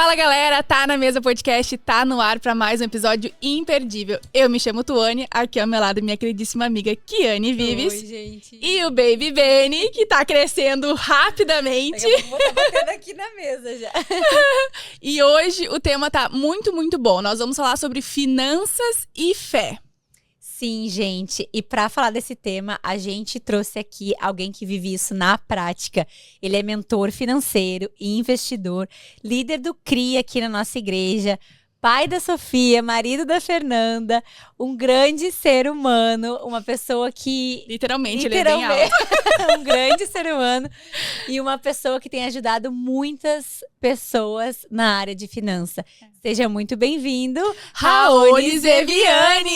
Fala galera, Tá na Mesa Podcast, tá no ar para mais um episódio imperdível. Eu me chamo Tuane, aqui ao meu lado minha queridíssima amiga Kiane Vives. Oi, gente. E o Baby Benny, que tá crescendo rapidamente. Daqui a pouco vou estar batendo aqui na mesa já. E hoje o tema tá muito, muito bom. Nós vamos falar sobre finanças e fé. Sim, gente. E para falar desse tema, a gente trouxe aqui alguém que vive isso na prática. Ele é mentor financeiro e investidor, líder do CRI aqui na nossa igreja, pai da Sofia, marido da Fernanda, um grande ser humano, uma pessoa que... Literalmente, ele é bem alto. Um grande ser humano e uma pessoa que tem ajudado muitas pessoas na área de finança. Seja muito bem-vindo, Raoni Zeviani!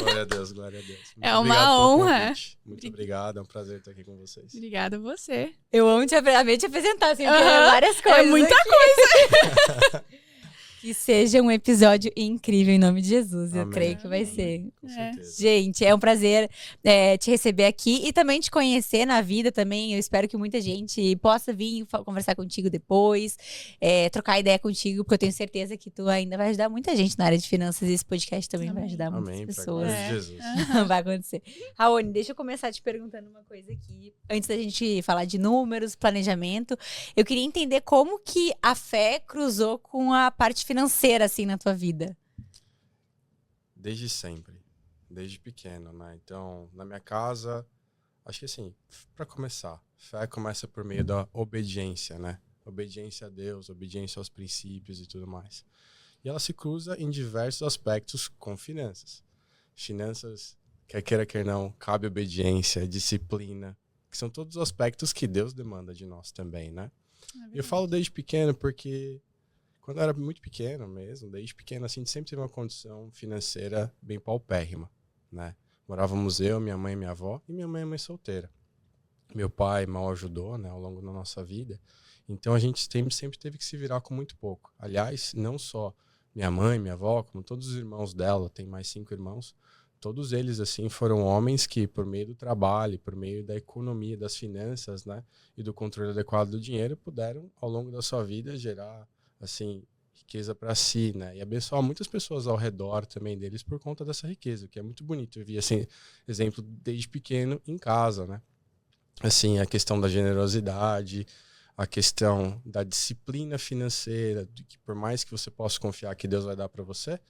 Glória a Deus, glória a Deus. Muito É uma obrigado pelo honra. convite. Muito obrigado, é um prazer estar aqui com vocês. Obrigada a você. Eu amo te apresentar, assim, porque é várias coisas. É muita aqui. coisa. Que seja um episódio incrível em nome de Jesus, eu Amém. creio que vai Amém. ser. Com certeza. Gente, é um prazer te receber aqui e também te conhecer na vida também. Eu espero que muita gente possa vir conversar contigo depois, trocar ideia contigo, porque eu tenho certeza que tu ainda vai ajudar muita gente na área de finanças e esse podcast também vai ajudar muitas Amém, pra pessoas. glória de Jesus. Vai acontecer. Raoni, deixa eu começar te perguntando uma coisa aqui. Antes da gente falar de números, planejamento, eu queria entender como que a fé cruzou com a parte financeira, assim, na tua vida. Desde sempre, desde pequeno, né? Então, na minha casa, acho que assim, para começar, fé começa por meio da obediência, né? Obediência a Deus, obediência aos princípios e tudo mais. E ela se cruza em diversos aspectos com finanças. Finanças, quer queira, quer não, cabe obediência, disciplina, que são todos os aspectos que Deus demanda de nós também, né? Eu falo desde pequeno porque quando eu era muito pequeno mesmo, desde pequeno assim, a gente sempre teve uma condição financeira bem paupérrima, né? Morávamos eu, minha mãe e minha avó, e minha mãe é mãe solteira. Meu pai mal ajudou, né, ao longo da nossa vida. Então a gente sempre teve que se virar com muito pouco. Aliás, não só minha mãe, minha avó, como todos os irmãos dela, tem mais 5 irmãos, todos eles assim foram homens que por meio do trabalho, por meio da economia, das finanças, né, e do controle adequado do dinheiro, puderam ao longo da sua vida gerar assim riqueza para si, né, e abençoar muitas pessoas ao redor também deles por conta dessa riqueza, que é muito bonito. Eu vi assim exemplo desde pequeno em casa, né, assim a questão da generosidade, a questão da disciplina financeira, de que por mais que você possa confiar que Deus vai dar para você,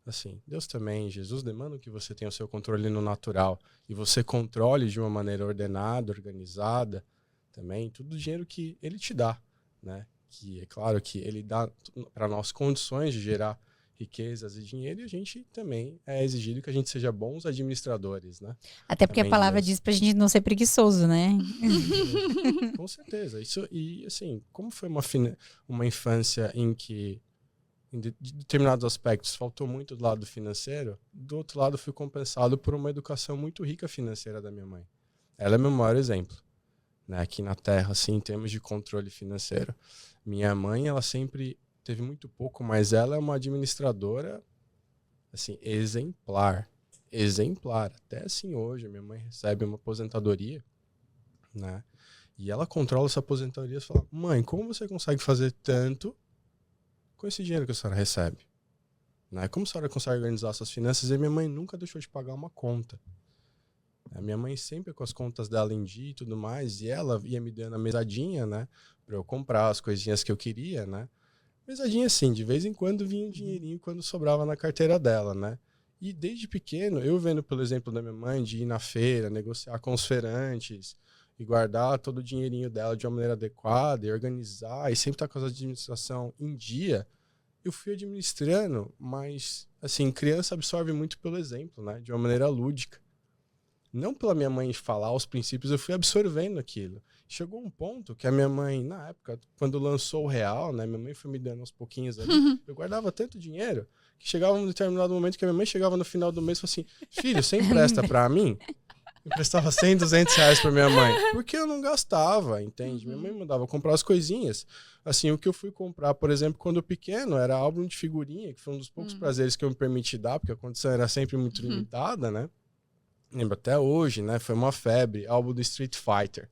assim, Deus também, Jesus demanda que você tenha o seu controle no natural e você controle de uma maneira ordenada, organizada, também, tudo o dinheiro que Ele te dá, né? Que é claro que Ele dá para nós condições de gerar riquezas e dinheiro, e a gente também é exigido que a gente seja bons administradores, né? Até porque Também a palavra Deus. diz pra gente não ser preguiçoso, né? Com certeza. Isso, e assim, como foi uma infância em que em de determinados aspectos faltou muito do lado financeiro, do outro lado fui compensado por uma educação muito rica financeira da minha mãe. Ela é meu maior exemplo, né, aqui na Terra, assim, em termos de controle financeiro. Minha mãe, ela sempre teve muito pouco, mas ela é uma administradora, assim, exemplar. Até assim hoje, minha mãe recebe uma aposentadoria, né, e ela controla essa aposentadoria e fala: mãe, como você consegue fazer tanto com esse dinheiro que a senhora recebe? Né? Como a senhora consegue organizar suas finanças? E minha mãe nunca deixou de pagar uma conta. A minha mãe sempre com as contas dela em dia e tudo mais, e ela ia me dando a mesadinha, né, para eu comprar as coisinhas que eu queria, né? Mesadinha assim, de vez em quando vinha um dinheirinho quando sobrava na carteira dela, né? E desde pequeno, eu vendo pelo exemplo da minha mãe de ir na feira, negociar com os feirantes e guardar todo o dinheirinho dela de uma maneira adequada e organizar e sempre estar com a administração em dia, eu fui administrando, mas assim, criança absorve muito pelo exemplo, né? De uma maneira lúdica. Não pela minha mãe falar os princípios, eu fui absorvendo aquilo. Chegou um ponto que a minha mãe, na época, quando lançou o real, né, minha mãe foi me dando aos pouquinhos ali, eu guardava tanto dinheiro que chegava um determinado momento que a minha mãe chegava no final do mês e falava assim: filho, você empresta pra mim? Eu emprestava 100, 200 reais pra minha mãe, porque eu não gastava, entende? Minha mãe mandava comprar as coisinhas. Assim, o que eu fui comprar, por exemplo, quando pequeno, era álbum de figurinha, que foi um dos poucos prazeres que eu me permiti dar, porque a condição era sempre muito limitada, né? lembro até hoje, né? Foi uma febre, álbum do Street Fighter.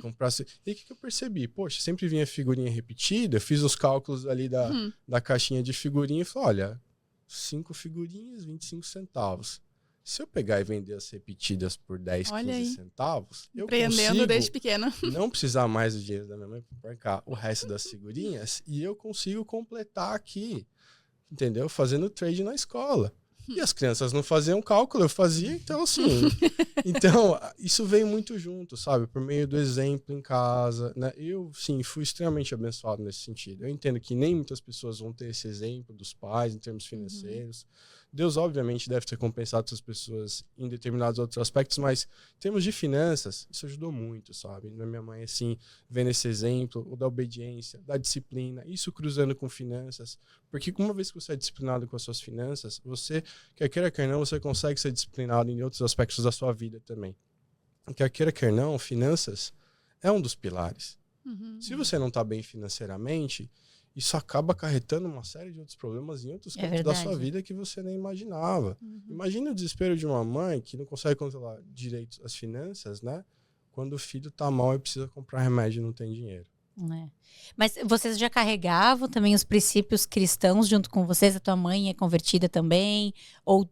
Comprasse... E o que eu percebi? Poxa, sempre vinha figurinha repetida, eu fiz os cálculos ali da caixinha de figurinha e falei, olha, 5 figurinhas, 25 centavos. Se eu pegar e vender as repetidas por 10, Olha 15 aí. centavos, eu Empreendendo consigo desde pequeno. não precisar mais do dinheiro da minha mãe para marcar o resto das figurinhas e eu consigo completar aqui, entendeu? Fazendo trade na escola. E as crianças não faziam cálculo, eu fazia, então assim... Então, isso veio muito junto, sabe? Por meio do exemplo em casa, né? Eu, sim, fui extremamente abençoado nesse sentido. Eu entendo que nem muitas pessoas vão ter esse exemplo dos pais em termos financeiros. Deus, obviamente, deve ter compensado essas pessoas em determinados outros aspectos, mas em termos de finanças, isso ajudou muito, sabe? Minha mãe, assim, vendo esse exemplo, o da obediência, da disciplina, isso cruzando com finanças. Porque uma vez que você é disciplinado com as suas finanças, você, quer queira, quer não, você consegue ser disciplinado em outros aspectos da sua vida também. Quer queira, quer não, finanças é um dos pilares. Se você não está bem financeiramente, isso acaba acarretando uma série de outros problemas em outros campos da sua vida que você nem imaginava. Imagina o desespero de uma mãe que não consegue controlar direito as finanças, né? Quando o filho tá mal e precisa comprar remédio e não tem dinheiro. Mas vocês já carregavam também os princípios cristãos junto com vocês? A tua mãe é convertida também? Ou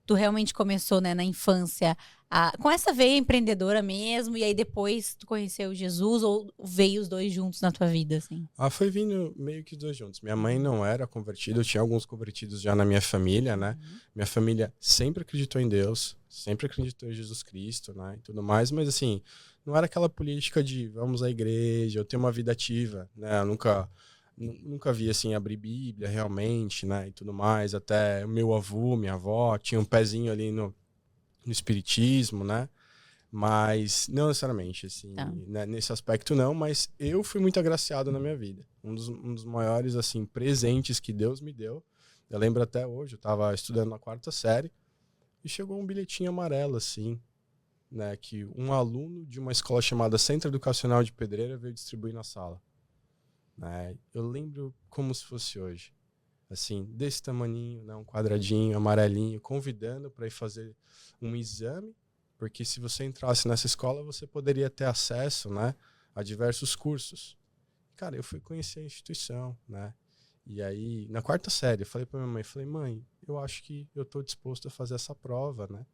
tu realmente começou, né, na infância com essa veia empreendedora mesmo, e aí depois tu conheceu Jesus, ou veio os dois juntos na tua vida, assim? Foi vindo meio que os dois juntos. Minha mãe não era convertida, eu tinha alguns convertidos já na minha família, né? Minha família sempre acreditou em Deus, sempre acreditou em Jesus Cristo, né? E tudo mais, mas assim, não era aquela política de vamos à igreja, eu tenho uma vida ativa, né? Eu nunca vi, assim, abrir Bíblia realmente, né? E tudo mais. Até o meu avô, minha avó, tinha um pezinho ali no espiritismo, né? Mas não necessariamente, assim, né? Nesse aspecto não, mas eu fui muito agraciado na minha vida. Um dos maiores, assim, presentes que Deus me deu. Eu lembro até hoje, eu estava estudando na 4ª série e chegou um bilhetinho amarelo, assim, né? Que um aluno de uma escola chamada Centro Educacional de Pedreira veio distribuir na sala. Né? Eu lembro como se fosse hoje. Assim, desse tamaninho, né? Um quadradinho, amarelinho, convidando para ir fazer um exame, porque se você entrasse nessa escola, você poderia ter acesso, né, a diversos cursos. Cara, eu fui conhecer a instituição, né? E aí, na 4ª série, eu falei para minha mãe, mãe, eu acho que eu estou disposto a fazer essa prova, né,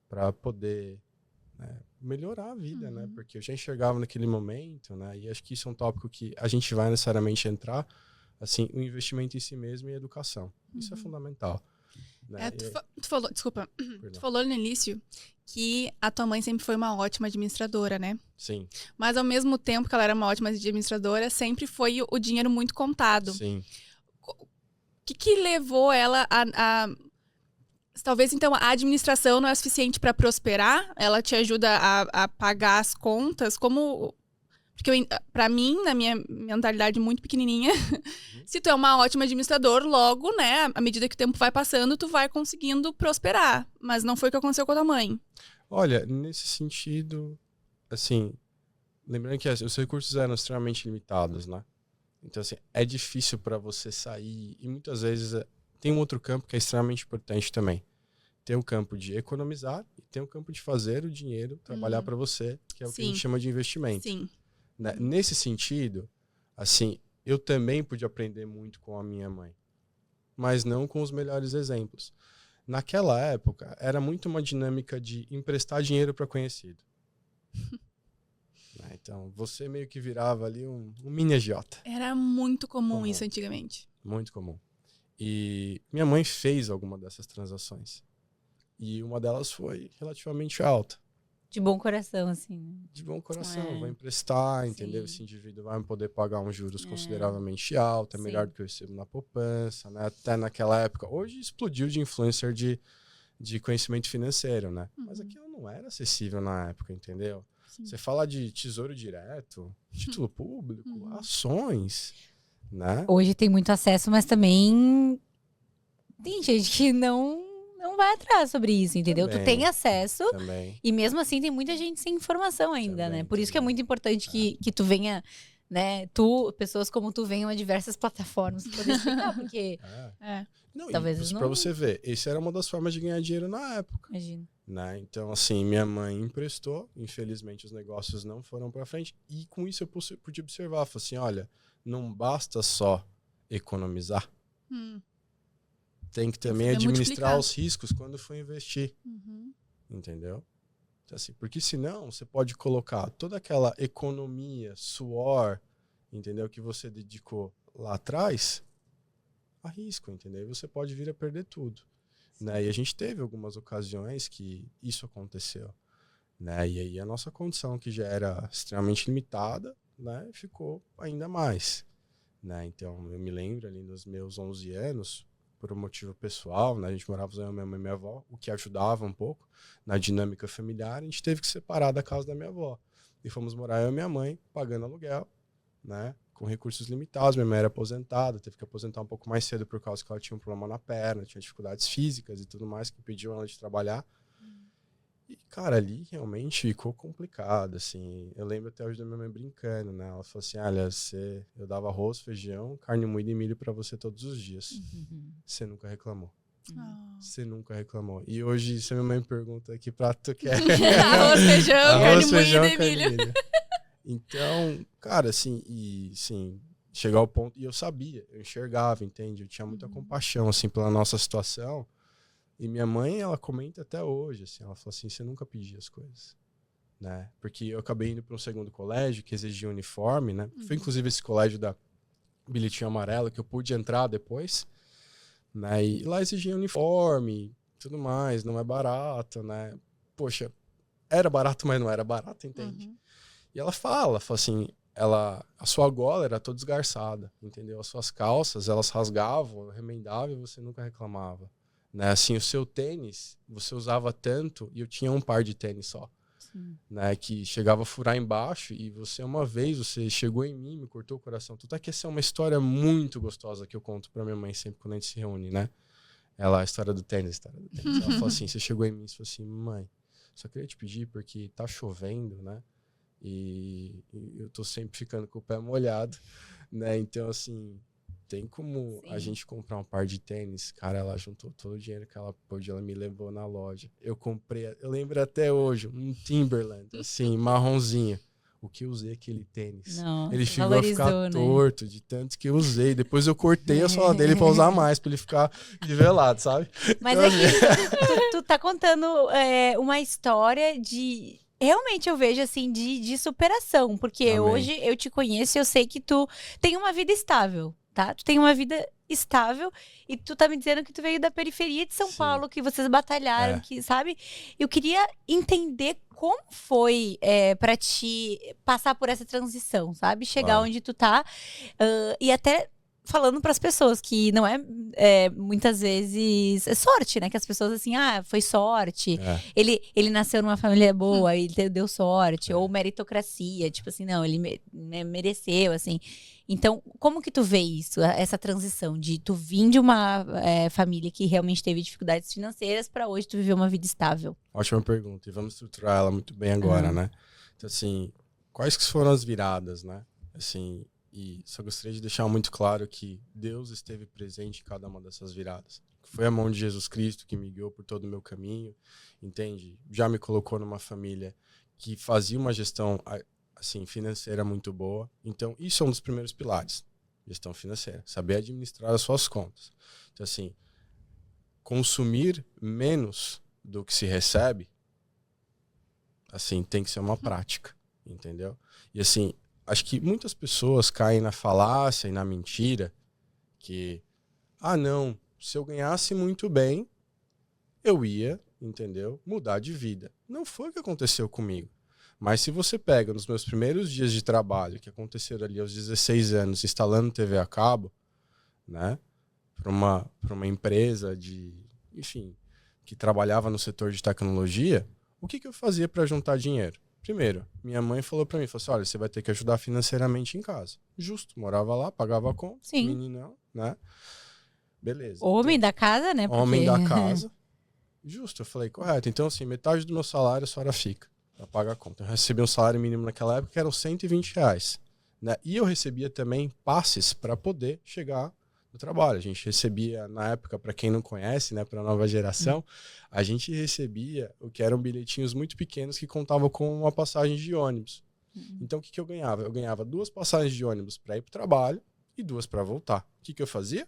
para poder, né, melhorar a vida, né? Porque eu já enxergava naquele momento, né? E acho que isso é um tópico que a gente vai necessariamente entrar, assim, o investimento em si mesmo e a educação. Isso é fundamental. Né? Tu falou, desculpa, tu falou no início que a tua mãe sempre foi uma ótima administradora, né? Sim. Mas ao mesmo tempo que ela era uma ótima administradora, sempre foi o dinheiro muito contado. Sim. O que levou ela talvez, então, a administração não é suficiente para prosperar? Ela te ajuda a pagar as contas? Como... Porque pra mim, na minha mentalidade muito pequenininha, se tu é uma ótima administrador, logo, né, à medida que o tempo vai passando, tu vai conseguindo prosperar. Mas não foi o que aconteceu com a tua mãe. Olha, nesse sentido, assim, lembrando que os recursos eram extremamente limitados, né? Então, assim, é difícil para você sair, e muitas vezes tem um outro campo que é extremamente importante também. Tem o campo de economizar e tem o campo de fazer o dinheiro trabalhar para você, que é o que a gente chama de investimento. Sim. Né? Nesse sentido, assim, eu também pude aprender muito com a minha mãe, mas não com os melhores exemplos. Naquela época, era muito uma dinâmica de emprestar dinheiro para conhecido. Né? Então, você meio que virava ali um mini agiota. Era muito comum isso antigamente. Muito comum. E minha mãe fez alguma dessas transações. E uma delas foi relativamente alta. De bom coração, assim. Né? De bom coração, vai emprestar, entendeu? Esse indivíduo vai poder pagar uns juros consideravelmente altos, é melhor do que eu recebo na poupança, né? Até naquela época. Hoje explodiu de influencer de conhecimento financeiro, né? Mas aquilo não era acessível na época, entendeu? Sim. Você fala de tesouro direto, título público, ações, né? Hoje tem muito acesso, mas também tem gente que não vai atrás sobre isso, entendeu? Tu tem acesso e mesmo assim tem muita gente sem informação ainda, né? Por isso que é muito importante que tu venha né? Pessoas como tu venham a diversas plataformas pra poder explicar, porque Não, talvez e não... pra você ver, essa era uma das formas de ganhar dinheiro na época. Imagina. Né? Então, assim, minha mãe emprestou, infelizmente os negócios não foram pra frente, e com isso eu pude observar, falei assim, olha, não basta só economizar, tem que também administrar os riscos quando for investir, entendeu? Então, assim, porque senão você pode colocar toda aquela economia, suor, entendeu, que você dedicou lá atrás, a risco, entendeu? E você pode vir a perder tudo. Né? E a gente teve algumas ocasiões que isso aconteceu. Né? E aí a nossa condição, que já era extremamente limitada, né, ficou ainda mais. Né? Então, eu me lembro ali nos meus 11 anos, por um motivo pessoal, né, a gente morava com minha mãe e minha avó, o que ajudava um pouco na dinâmica familiar, a gente teve que separar da casa da minha avó. E fomos morar eu e minha mãe, pagando aluguel, né, com recursos limitados. Minha mãe era aposentada, teve que aposentar um pouco mais cedo por causa que ela tinha um problema na perna, tinha dificuldades físicas e tudo mais que impediam ela de trabalhar. E, cara, ali realmente ficou complicado, assim. Eu lembro até hoje da minha mãe brincando, né? Ela falou assim, olha, eu dava arroz, feijão, carne moída e milho pra você todos os dias. Você nunca reclamou. Você nunca reclamou. E hoje, se a minha mãe pergunta que prato tu quer? Arroz, feijão, carne moída e milho. Então, cara, assim, chegar ao ponto... E eu sabia, eu enxergava, entende? Eu tinha muita compaixão, assim, pela nossa situação. E minha mãe, ela comenta até hoje, assim, ela fala assim, você nunca pedia as coisas, né? Porque eu acabei indo para um segundo colégio que exigia uniforme, né? Foi inclusive esse colégio da bilhetinho amarelo que eu pude entrar depois, né? E lá exigia uniforme, tudo mais, não é barato, né? Poxa, era barato, mas não era barato, entende? E ela fala assim, a sua gola era toda esgarçada, entendeu? As suas calças, elas rasgavam, remendavam e você nunca reclamava. Né? Assim, o seu tênis, você usava tanto, e eu tinha um par de tênis só, né? Que chegava a furar embaixo, e uma vez, você chegou em mim, me cortou o coração. Tudo é que essa é uma história muito gostosa que eu conto pra minha mãe sempre quando a gente se reúne, né? A história do tênis. Ela falou assim, você chegou em mim e falou assim, mãe, só queria te pedir porque tá chovendo, né? E eu tô sempre ficando com o pé molhado, né? Então, assim... Tem como a gente comprar um par de tênis? Cara, ela juntou todo o dinheiro que ela pôde, ela me levou na loja. Eu comprei, eu lembro até hoje, um Timberland, assim, marronzinho. O que eu usei aquele tênis? Nossa, ele chegou a ficar torto de tanto que eu usei. Depois eu cortei a sola dele pra usar mais, pra ele ficar nivelado, sabe? Mas então, que tu tá contando uma história de... Realmente eu vejo, assim, de superação. Porque Amém. Hoje eu te conheço e eu sei que tu tem uma vida estável. Tá? Tu tem uma vida estável e tu tá me dizendo que tu veio da periferia de São Paulo, que vocês batalharam, que, sabe? Eu queria entender como foi pra ti passar por essa transição, sabe? Chegar onde tu tá e até falando pras pessoas que não muitas vezes é sorte, né? Que as pessoas assim, foi sorte. Ele nasceu numa família boa, ele deu sorte, ou meritocracia, tipo assim, não, ele mereceu, assim. Então, como que tu vê isso, essa transição de tu vir de uma família que realmente teve dificuldades financeiras para hoje tu viver uma vida estável? Ótima pergunta, e vamos estruturar ela muito bem agora, né? Então, assim, quais que foram as viradas, né? Assim, e só gostaria de deixar muito claro que Deus esteve presente em cada uma dessas viradas. Foi a mão de Jesus Cristo que me guiou por todo o meu caminho, entende? Já me colocou numa família que fazia uma gestão assim, financeira muito boa. Então, isso é um dos primeiros pilares. Gestão financeira. Saber administrar as suas contas. Então, assim, consumir menos do que se recebe, assim, tem que ser uma prática. Entendeu? E, assim, acho que muitas pessoas caem na falácia e na mentira que, não, se eu ganhasse muito bem, eu ia, entendeu? Mudar de vida. Não foi o que aconteceu comigo. Mas se você pega nos meus primeiros dias de trabalho, que aconteceram ali aos 16 anos, instalando TV a cabo, né, para uma empresa enfim, que trabalhava no setor de tecnologia, o que eu fazia para juntar dinheiro? Primeiro, minha mãe falou para mim, falou assim, olha, você vai ter que ajudar financeiramente em casa. Justo, morava lá, pagava a conta, meninão, né? Beleza. Homem da casa, né? Homem da casa. Justo, eu falei, correto. Então, assim, metade do meu salário a senhora fica. Pra pagar a conta. Eu recebi um salário mínimo naquela época que eram R$120, né? E eu recebia também passes para poder chegar no trabalho. A gente recebia, na época, para quem não conhece, né, para a nova geração, a gente recebia o que eram bilhetinhos muito pequenos que contavam com uma passagem de ônibus. Então, o que eu ganhava? Eu ganhava 2 passagens de ônibus para ir para o trabalho e 2 para voltar. O que eu fazia?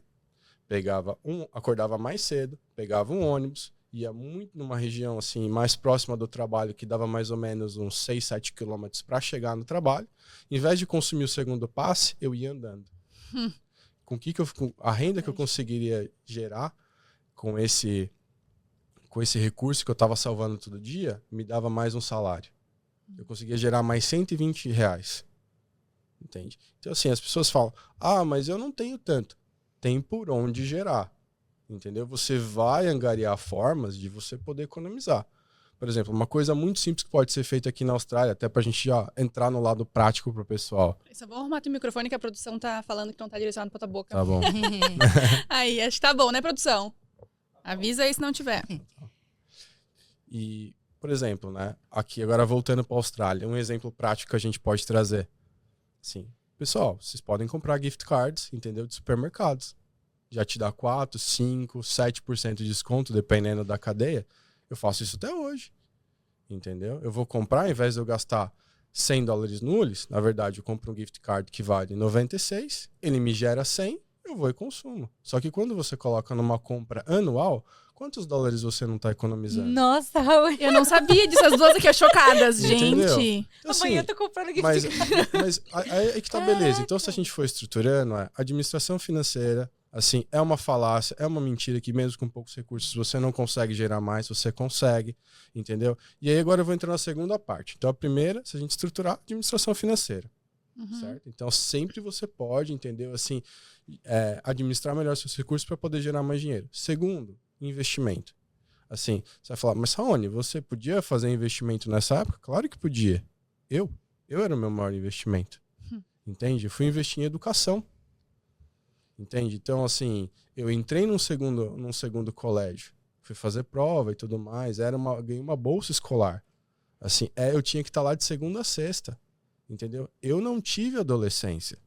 Acordava mais cedo, pegava um ônibus, ia muito numa região assim mais próxima do trabalho, que dava mais ou menos uns 6, 7 quilômetros para chegar no trabalho. Em vez de consumir o segundo passe, eu ia andando. Com a renda que eu conseguiria gerar com esse recurso que eu estava salvando todo dia, me dava mais um salário. Eu conseguia gerar mais R$120. Entende? Então, assim, as pessoas falam, mas eu não tenho tanto. Tem por onde gerar. Entendeu? Você vai angariar formas de você poder economizar. Por exemplo, uma coisa muito simples que pode ser feita aqui na Austrália, até pra gente já entrar no lado prático pro pessoal. Só vou arrumar teu microfone que a produção tá falando que não tá direcionado pra tua boca. Tá bom. Aí, acho que tá bom, né, produção? Avisa aí se não tiver. E, por exemplo, né, aqui agora voltando para a Austrália, um exemplo prático que a gente pode trazer. Sim, pessoal, vocês podem comprar gift cards, entendeu, de supermercados. Já te dá 4, 5, 7% de desconto, dependendo da cadeia. Eu faço isso até hoje, entendeu? Eu vou comprar, ao invés de eu gastar $100 nules, na verdade eu compro um gift card que vale 96, ele me gera 100, eu vou e consumo. Só que quando você coloca numa compra anual, quantos dólares você não está economizando? Nossa, Raul. Eu não sabia disso, as duas aqui chocadas, Entendeu? gente. Então, assim, Amanhã eu tô comprando gift mas card. aí que tá beleza. Então, se a gente for estruturando, administração financeira, assim, é uma falácia, é uma mentira que mesmo com poucos recursos você não consegue gerar mais, você consegue, entendeu? E aí agora eu vou entrar na segunda parte. Então, a primeira, se a gente estruturar, administração financeira, certo? Então, sempre você pode, entendeu? Assim, administrar melhor seus recursos para poder gerar mais dinheiro. Segundo, investimento. Assim, você vai falar, mas Raoni, você podia fazer investimento nessa época? Claro que podia. Eu era o meu maior investimento. Entende? Eu fui investir em educação. Entende? Então, assim, eu entrei num segundo colégio, fui fazer prova e tudo mais, ganhei uma bolsa escolar. Assim, eu tinha que estar lá de segunda a sexta. Entendeu? Eu não tive adolescência.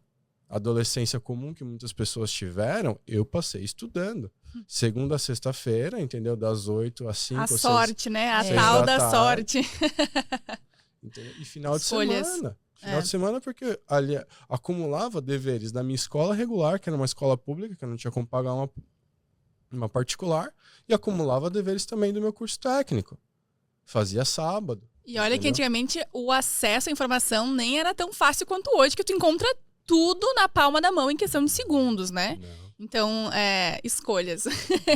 A adolescência comum que muitas pessoas tiveram, eu passei estudando. Segunda a sexta-feira, entendeu? Das 8 às 5 A ou 6, sorte, né? A 6 tal da da tarde. sorte. Entendeu? E final Escolhas. de semana. Final de semana porque ali acumulava deveres da minha escola regular, que era uma escola pública, que eu não tinha como pagar uma particular, e acumulava deveres também do meu curso técnico. Fazia sábado. E olha que entendeu? antigamente o acesso à informação nem era tão fácil quanto hoje, que tu encontra tudo na palma da mão em questão de segundos, né? Não. Então, escolhas.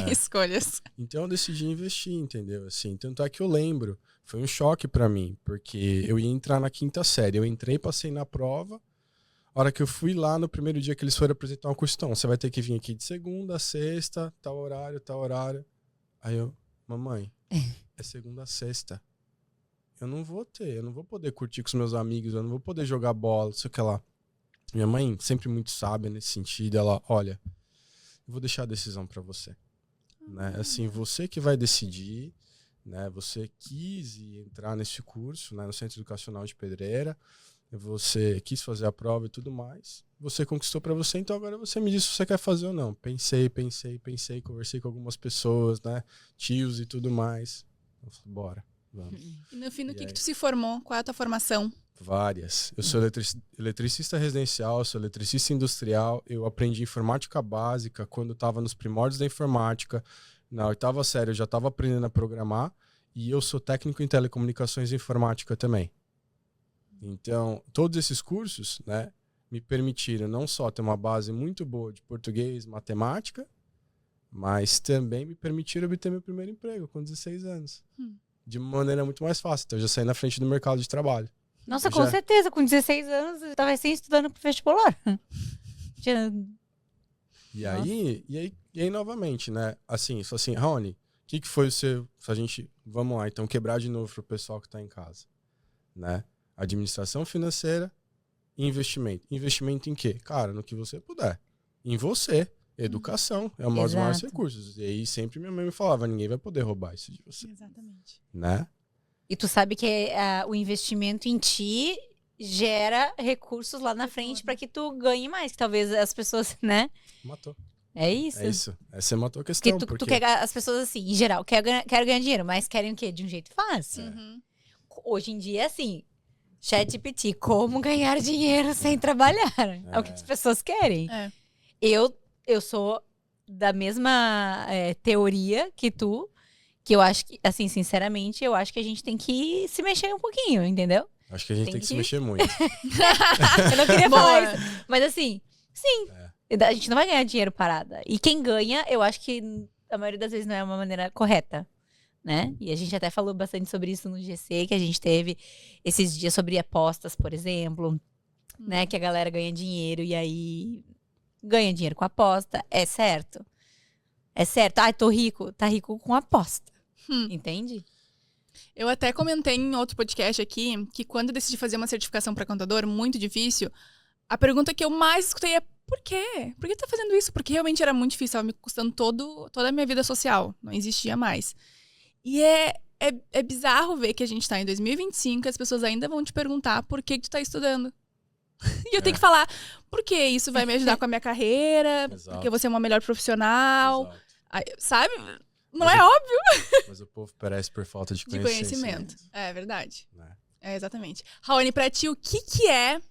Escolhas. Então eu decidi investir, entendeu? Assim, tanto é que eu lembro, foi um choque pra mim, porque eu ia entrar na 5ª série. Eu entrei, passei na prova. A hora que eu fui lá, no primeiro dia que eles foram apresentar uma questão, você vai ter que vir aqui de segunda a sexta, tal horário, tal horário. Aí eu, mamãe, é segunda a sexta. Eu não vou poder curtir com os meus amigos, eu não vou poder jogar bola, não sei o que lá. Minha mãe, sempre muito sábia nesse sentido, ela, olha, eu vou deixar a decisão pra você. Né? Assim, você que vai decidir, né? Você quis entrar nesse curso, né? No Centro Educacional de Pedreira, você quis fazer a prova e tudo mais, você conquistou pra você, então agora você me diz se você quer fazer ou não. Pensei, conversei com algumas pessoas, né? Tios e tudo mais. Eu falei, bora, vamos. E no fim, do E que aí? tu se formou? Qual é a tua formação? Várias. Eu sou eletricista residencial, sou eletricista industrial. Eu aprendi informática básica quando estava nos primórdios da informática. Na 8ª série eu já estava aprendendo a programar. E eu sou técnico em telecomunicações e informática também. Então, todos esses cursos, né, me permitiram não só ter uma base muito boa de português, matemática, mas também me permitiram obter meu primeiro emprego com 16 anos. De uma maneira muito mais fácil. Então, eu já saí na frente do mercado de trabalho. Nossa, com certeza. Com 16 anos, eu tava recém estudando pro vestibular. E aí, novamente, né? Assim, só assim, Raoni, o que foi o seu... Vamos lá, então, quebrar de novo pro pessoal que tá em casa. Né? Administração financeira e investimento. Investimento em quê? Cara, no que você puder. Em você. Educação. É um dos maiores recursos. E aí, sempre minha mãe me falava, ninguém vai poder roubar isso de você. Exatamente. Né? E tu sabe que o investimento em ti gera recursos lá na frente pra que tu ganhe mais. Que talvez as pessoas, né? Matou. É isso. É isso. Você matou a Porque questão. tu quer, as pessoas, assim, em geral, querem ganhar dinheiro, mas querem o quê? De um jeito fácil. Uhum. Hoje em dia, assim, ChatGPT, como ganhar dinheiro sem trabalhar? É o que as pessoas querem. É. Eu sou da mesma teoria que tu, que eu acho que, assim, sinceramente, eu acho que a gente tem que se mexer um pouquinho, entendeu? Acho que a gente tem que se mexer muito. Eu não queria falar isso. Mas assim, sim. É. A gente não vai ganhar dinheiro parada. E quem ganha, eu acho que a maioria das vezes não é uma maneira correta, né? E a gente até falou bastante sobre isso no GC, que a gente teve esses dias sobre apostas, por exemplo, né? Que a galera ganha dinheiro e aí ganha dinheiro com aposta. É certo. É certo. Ah, tô rico. Tá rico com aposta. Entende? Eu até comentei em outro podcast aqui que quando eu decidi fazer uma certificação para contador, muito difícil, a pergunta que eu mais escutei é por quê? Por que tá fazendo isso? Porque realmente era muito difícil, estava me custando toda a minha vida social, não existia mais. E é bizarro ver que a gente tá em 2025 e as pessoas ainda vão te perguntar por que tu tá estudando. E eu tenho que falar, porque isso vai me ajudar com a minha carreira, Exato. porque eu vou ser uma melhor profissional, Exato. aí, sabe? Não é óbvio. Mas o povo perece por falta de De conhecimento. É verdade. Né? É, exatamente. Raoni, pra ti, o que é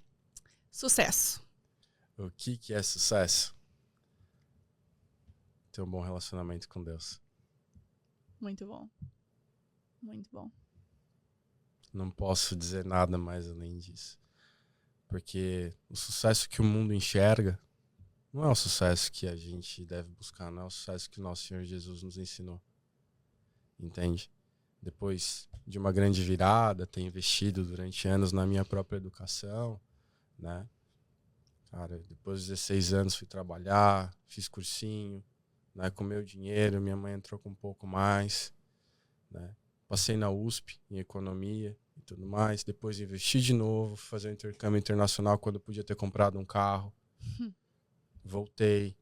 sucesso? O que é sucesso? Ter um bom relacionamento com Deus. Muito bom. Muito bom. Não posso dizer nada mais além disso. Porque o sucesso que o mundo enxerga não é o sucesso que a gente deve buscar, não é o sucesso que o nosso Senhor Jesus nos ensinou. Entende? Depois de uma grande virada, ter investido durante anos na minha própria educação, né? Cara, depois dos 16 anos fui trabalhar, fiz cursinho, né? Com meu dinheiro, minha mãe entrou com um pouco mais, né? Passei na USP em economia e tudo mais. Depois investi de novo, fazer um intercâmbio internacional quando eu podia ter comprado um carro. Voltei,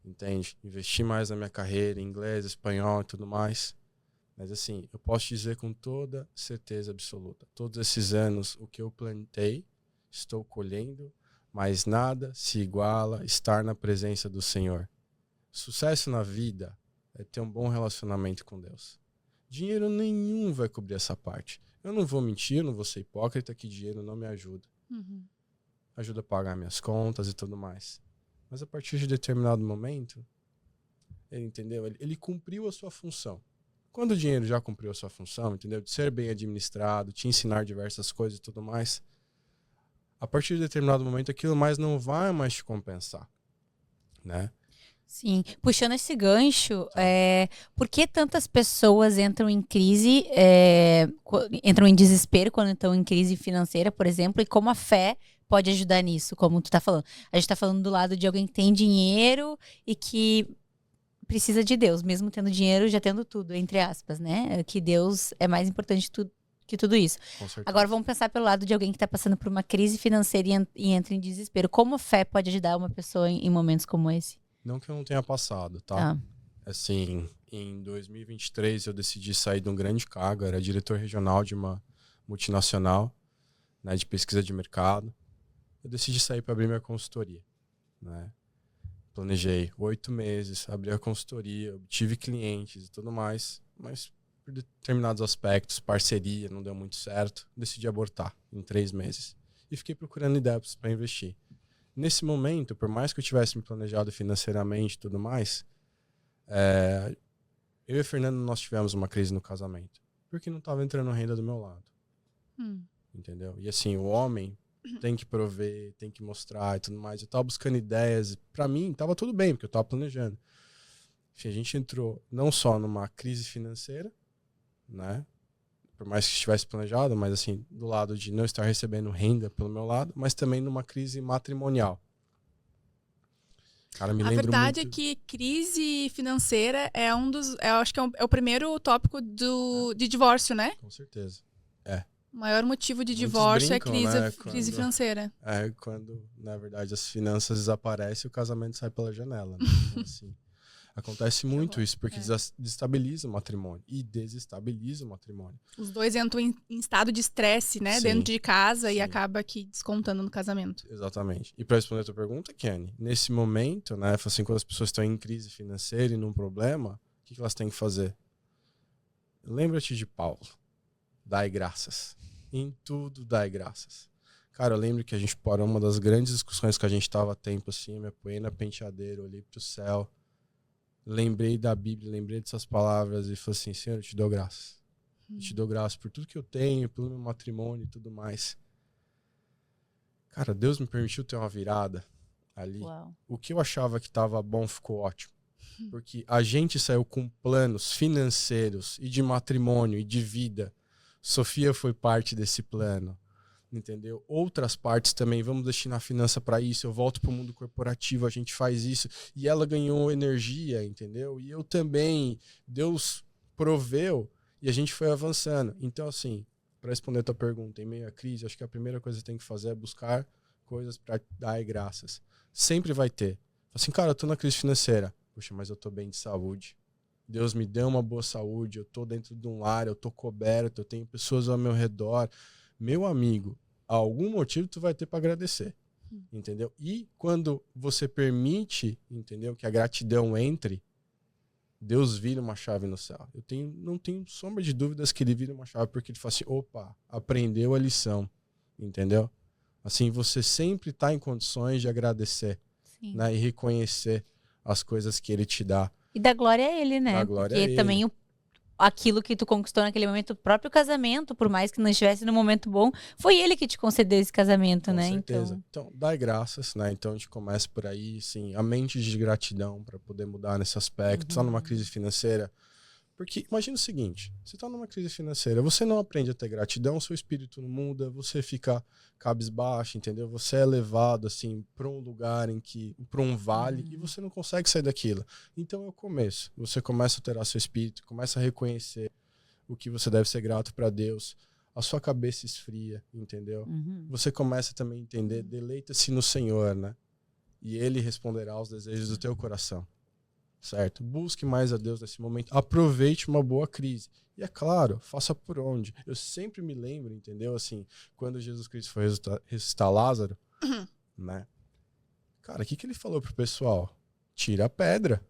entende? Investi mais na minha carreira, em inglês, espanhol e tudo mais. Mas assim, eu posso dizer com toda certeza absoluta, todos esses anos, o que eu plantei, estou colhendo, mas nada se iguala a estar na presença do Senhor. Sucesso na vida é ter um bom relacionamento com Deus. Dinheiro nenhum vai cobrir essa parte. Eu não vou mentir, não vou ser hipócrita que dinheiro não me ajuda. Ajuda a pagar minhas contas e tudo mais. Mas a partir de determinado momento, ele entendeu? Ele cumpriu a sua função. Quando o dinheiro já cumpriu a sua função, entendeu? De ser bem administrado, te ensinar diversas coisas e tudo mais, a partir de determinado momento aquilo mais não vai mais te compensar, né? Sim, puxando esse gancho, por que tantas pessoas entram em crise, entram em desespero quando estão em crise financeira, por exemplo, e como a fé pode ajudar nisso, como tu tá falando? A gente tá falando do lado de alguém que tem dinheiro e que precisa de Deus, mesmo tendo dinheiro, já tendo tudo, entre aspas, né? Que Deus é mais importante que tudo isso. Com certeza. Agora vamos pensar pelo lado de alguém que tá passando por uma crise financeira e entra em desespero. Como a fé pode ajudar uma pessoa em momentos como esse? Não que eu não tenha passado, tá? Assim, em 2023 eu decidi sair de um grande cargo, era diretor regional de uma multinacional, né, de pesquisa de mercado. Eu decidi sair para abrir minha consultoria, né? Planejei 8 meses, abri a consultoria, obtive clientes e tudo mais, mas por determinados aspectos, parceria, não deu muito certo, decidi abortar em 3 meses. E fiquei procurando ideias para investir. Nesse momento, por mais que eu tivesse me planejado financeiramente e tudo mais, eu e a Fernanda, nós tivemos uma crise no casamento. Porque não estava entrando renda do meu lado. Entendeu? E assim, o homem tem que prover, tem que mostrar e tudo mais. Eu tava buscando ideias. Pra mim, tava tudo bem, porque eu tava planejando. Enfim, a gente entrou não só numa crise financeira, né? Por mais que estivesse planejado, mas assim, do lado de não estar recebendo renda pelo meu lado, mas também numa crise matrimonial. Cara, me A lembro verdade muito... é que crise financeira é um dos... Eu acho que é o primeiro tópico de divórcio, né? Com certeza. O maior motivo de Muitos divórcio brincam, né, crise financeira. Quando, na verdade, as finanças desaparecem, o casamento sai pela janela, né? Então, assim, Acontece muito isso, porque desestabiliza o matrimônio e desestabiliza o matrimônio. Os dois entram em estado de estresse, né? Sim, dentro de casa e sim. acaba aqui descontando no casamento. Exatamente. E para responder a tua pergunta, Kenny, nesse momento, né, assim, quando as pessoas estão em crise financeira e num problema, o que elas têm que fazer? Lembra-te de Paulo. Dai graças. Em tudo dai graças. Cara, eu lembro que a gente parou uma das grandes discussões que a gente tava a tempo, assim, eu me apoiei na penteadeira, olhei pro céu, lembrei da Bíblia, lembrei dessas palavras e falei assim, Senhor, eu te dou graças. Eu te dou graças por tudo que eu tenho, pelo meu matrimônio e tudo mais. Cara, Deus me permitiu ter uma virada ali. Uau. O que eu achava que estava bom ficou ótimo. Porque a gente saiu com planos financeiros e de matrimônio e de vida. Sofia foi parte desse plano. Entendeu? Outras partes também, vamos destinar finança para isso, eu volto para o mundo corporativo, a gente faz isso, e ela ganhou energia, entendeu? E eu também, Deus proveu e a gente foi avançando. Então, assim, para responder a tua pergunta, em meio à crise, acho que a primeira coisa que tem que fazer é buscar coisas para dar graças. Sempre vai ter. Assim, cara, eu tô na crise financeira, poxa, mas eu tô bem de saúde. Deus me deu uma boa saúde, eu tô dentro de um lar, eu tô coberto, eu tenho pessoas ao meu redor. Meu amigo, algum motivo tu vai ter para agradecer, entendeu? E quando você permite, entendeu, que a gratidão entre, Deus vira uma chave no céu. Não tenho sombra de dúvidas que ele vira uma chave, porque ele fala assim, opa, aprendeu a lição, entendeu? Assim, você sempre está em condições de agradecer, né, e reconhecer as coisas que ele te dá. E dar glória a ele, né? Dar glória porque a ele. também aquilo que tu conquistou naquele momento, o próprio casamento, por mais que não estivesse no momento bom, foi ele que te concedeu esse casamento, né? Com certeza. Então, dai graças, né? Então a gente começa por aí, sim, a mente de gratidão para poder mudar nesse aspecto. Tá numa crise financeira. Porque imagina o seguinte, você tá numa crise financeira, você não aprende a ter gratidão, seu espírito não muda, você fica cabisbaixo, entendeu? Você é levado assim para um lugar para um vale e você não consegue sair daquilo. Então é o começo. Você começa a alterar seu espírito, começa a reconhecer o que você deve ser grato para Deus. A sua cabeça esfria, entendeu? Você começa também a entender, deleita-se no Senhor, né? E ele responderá aos desejos do teu coração. Certo? Busque mais a Deus nesse momento. Aproveite uma boa crise. E é claro, faça por onde. Eu sempre me lembro, entendeu? Assim, quando Jesus Cristo foi ressuscitar Lázaro, né? Cara, o que ele falou pro pessoal? Tira a pedra.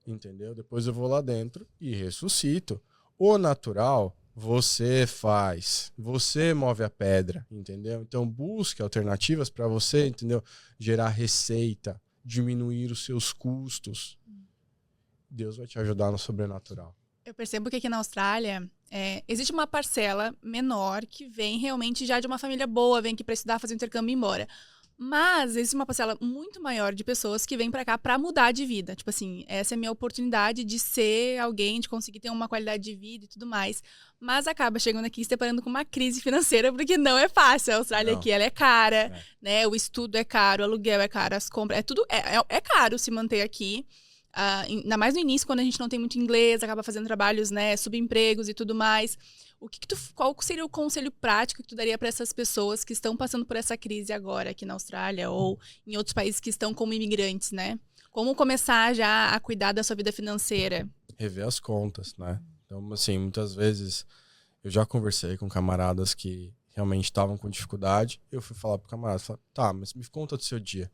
Entendeu? Depois eu vou lá dentro e ressuscito. O natural, você faz. Você move a pedra, entendeu? Então busque alternativas para você, entendeu? Gerar receita, diminuir os seus custos. Deus vai te ajudar no sobrenatural. Eu percebo que aqui na Austrália existe uma parcela menor que vem realmente já de uma família boa, vem aqui para estudar, fazer um intercâmbio e ir embora. Mas existe uma parcela muito maior de pessoas que vêm para cá para mudar de vida. Tipo assim, essa é a minha oportunidade de ser alguém, de conseguir ter uma qualidade de vida e tudo mais. Mas acaba chegando aqui e se deparando com uma crise financeira, porque não é fácil. A Austrália aqui, ela é cara, né? O estudo é caro, o aluguel é caro, as compras, é caro se manter aqui. Ainda mais no início, quando a gente não tem muito inglês, acaba fazendo trabalhos, né, subempregos e tudo mais. Qual seria o conselho prático que tu daria para essas pessoas que estão passando por essa crise agora aqui na Austrália ou em outros países que estão como imigrantes, né? Como começar já a cuidar da sua vida financeira? Rever as contas, né? Então, assim, muitas vezes eu já conversei com camaradas que realmente estavam com dificuldade. Eu fui falar pro camarada, tá, mas me conta do seu dia.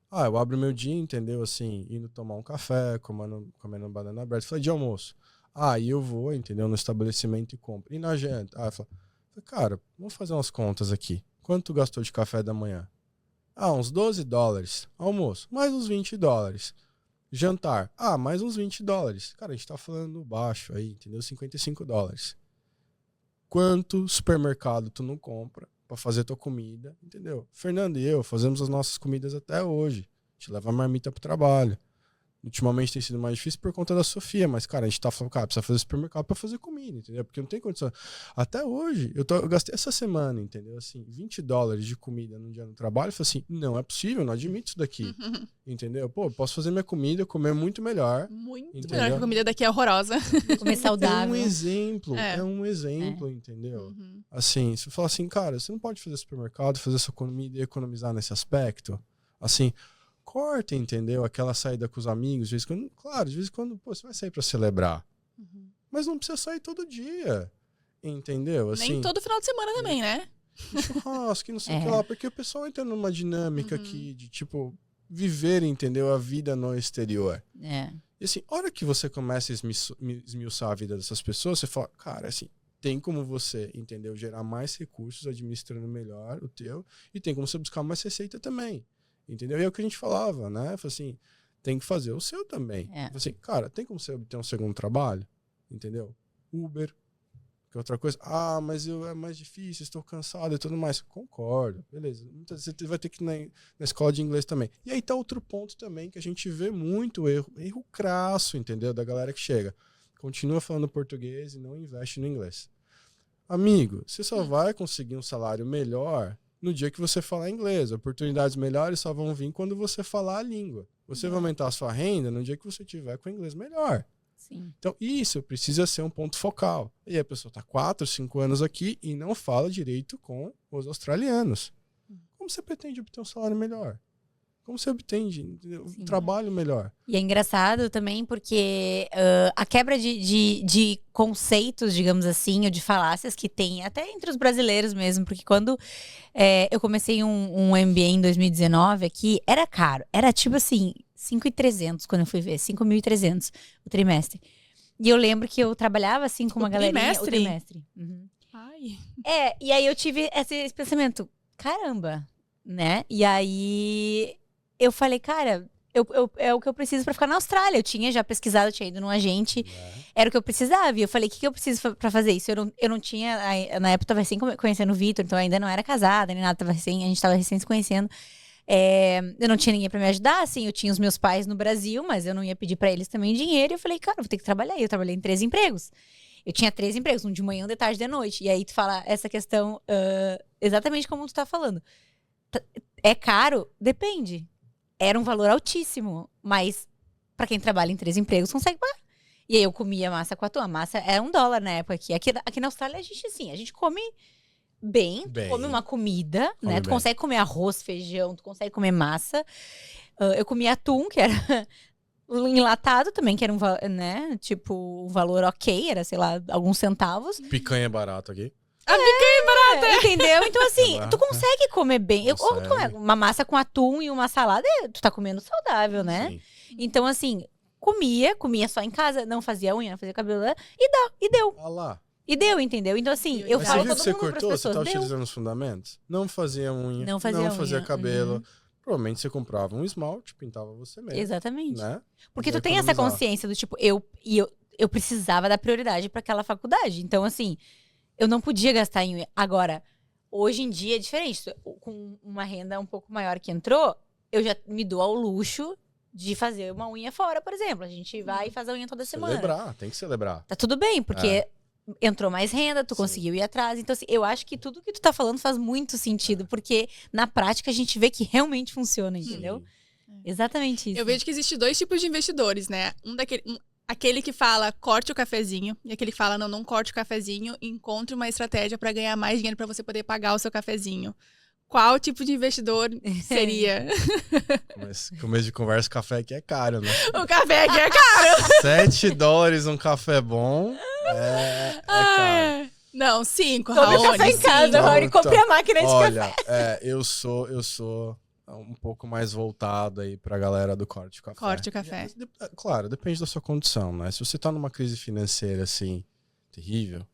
Eu abro meu dia, entendeu? Assim, indo tomar um café, comendo banana bread. Falei, de almoço. E eu vou, entendeu? No estabelecimento e compro. E na janta? Eu falei, cara, vamos fazer umas contas aqui. Quanto tu gastou de café da manhã? Uns $12. Almoço, mais uns $20. Jantar? Mais uns $20. Cara, a gente tá falando baixo aí, entendeu? $55. Quanto supermercado tu não compra para fazer tua comida, entendeu? Fernando e eu fazemos as nossas comidas até hoje. A gente leva a marmita pro trabalho. Ultimamente tem sido mais difícil por conta da Sofia, mas, cara, a gente tá falando, cara, precisa fazer supermercado para fazer comida, entendeu? Porque não tem condição. Até hoje, eu gastei essa semana, entendeu? Assim, $20 de comida num dia no trabalho. Eu falei assim, não é possível, não admito isso daqui. Entendeu? Pô, posso fazer minha comida, comer muito melhor. Muito entendeu? melhor, que a comida daqui é horrorosa. Comer saudável. É um exemplo, entendeu? Assim, se eu falar assim, cara, você não pode fazer supermercado, fazer sua comida e economizar nesse aspecto? Assim, corta, entendeu? Aquela saída com os amigos, de vez em quando, claro, de vez em quando, pô, você vai sair pra celebrar. Mas não precisa sair todo dia, entendeu? Assim, Nem todo final de semana também, né? churrasco, não sei o que lá, porque o pessoal entra numa dinâmica aqui de, tipo, viver, entendeu? A vida no exterior. E assim, a hora que você começa a esmiuçar a vida dessas pessoas, você fala, cara, assim, tem como você, entendeu? Gerar mais recursos administrando melhor o teu, e tem como você buscar mais receita também, entendeu? E é o que a gente falava, né? Falei assim, tem que fazer o seu também. Falei assim, cara, tem como você obter um segundo trabalho, entendeu? Uber, que é outra coisa. Ah, mas é mais difícil, estou cansado e tudo mais. Concordo, beleza. Muitas vezes você vai ter que ir na escola de inglês também. E aí tá outro ponto também, que a gente vê muito erro crasso, entendeu? Da galera que chega. Continua falando português e não investe no inglês. Amigo, você só vai conseguir um salário melhor no dia que você falar inglês. Oportunidades melhores só vão vir quando você falar a língua. Você vai aumentar a sua renda no dia que você tiver com o inglês melhor. Sim. Então, isso precisa ser um ponto focal. E a pessoa está 4, 5 anos aqui e não fala direito com os australianos. Como você pretende obter um salário melhor? Como você obtém um trabalho melhor? E é engraçado também porque a quebra de conceitos, digamos assim, ou de falácias que tem, até entre os brasileiros mesmo, porque quando eu comecei um MBA em 2019 aqui, era caro. Era tipo assim, 5.300 quando eu fui ver, 5.300 o trimestre. E eu lembro que eu trabalhava assim com uma galerinha. O trimestre? Ai. E aí eu tive esse pensamento, caramba, né? E aí eu falei, cara, é o que eu preciso pra ficar na Austrália. Eu tinha já pesquisado, eu tinha ido num agente, era o que eu precisava. E eu falei, o que eu preciso pra fazer isso? Eu não tinha, na época eu tava recém conhecendo o Vitor, então eu ainda não era casada, nem nada, a gente tava recém se conhecendo. Eu não tinha ninguém pra me ajudar, assim, eu tinha os meus pais no Brasil, mas eu não ia pedir pra eles também dinheiro. E eu falei, cara, eu vou ter que trabalhar. E eu trabalhei em 3 empregos. Eu tinha 3 empregos, um de manhã, um de tarde, de noite. E aí tu fala essa questão exatamente como tu tá falando. É caro? Depende. Era um valor altíssimo, mas pra quem trabalha em 3 empregos consegue pagar. E aí eu comia massa com atum. A massa era $1 na época aqui. Aqui na Austrália a gente come bem. Tu come uma comida, né? Tu consegue comer arroz, feijão, tu consegue comer massa. Eu comia atum, que era enlatado também, que era um valor ok, era, sei lá, alguns centavos. Picanha é barato aqui. A picanha é barata! Entendeu? Então, assim, tu consegue comer bem. Ou tu come uma massa com atum e uma salada, tu tá comendo saudável, né? Sim. Então, assim, comia só em casa, não fazia unha, não fazia cabelo, e deu. Ah lá. E deu, entendeu? Então, assim, eu Mas falo você viu todo que você mundo pras cortou? Você pessoas, tá deu. utilizando os fundamentos? Não fazia unha, Não fazia unha. cabelo. Provavelmente você comprava um esmalte, pintava você mesmo. Exatamente. Né? Porque E tu tem essa economizava. consciência do tipo, eu precisava dar prioridade pra aquela faculdade. Então, assim, eu não podia gastar em unha. Agora, hoje em dia é diferente. Com uma renda um pouco maior que entrou, eu já me dou ao luxo de fazer uma unha fora, por exemplo. A gente vai e faz a unha toda semana. Celebrar, tem que celebrar. Tá tudo bem, porque entrou mais renda, tu conseguiu ir atrás. Então, assim, eu acho que tudo que tu tá falando faz muito sentido, porque na prática a gente vê que realmente funciona, entendeu? Exatamente isso. Eu vejo que existe 2 tipos de investidores, né? Aquele que fala, corte o cafezinho, e aquele que fala, não corte o cafezinho, encontre uma estratégia pra ganhar mais dinheiro pra você poder pagar o seu cafezinho. Qual tipo de investidor seria? Mas começo de conversa, café aqui é caro, né? O café aqui é caro! $7 um café bom é caro. Não, 5, Tome Raoni, café em casa, 5. Raoni, compre a máquina de café. Olha, eu sou um pouco mais voltado aí pra galera do corte de café. Corte o café. Claro, depende da sua condição, né? Se você tá numa crise financeira, assim, terrível,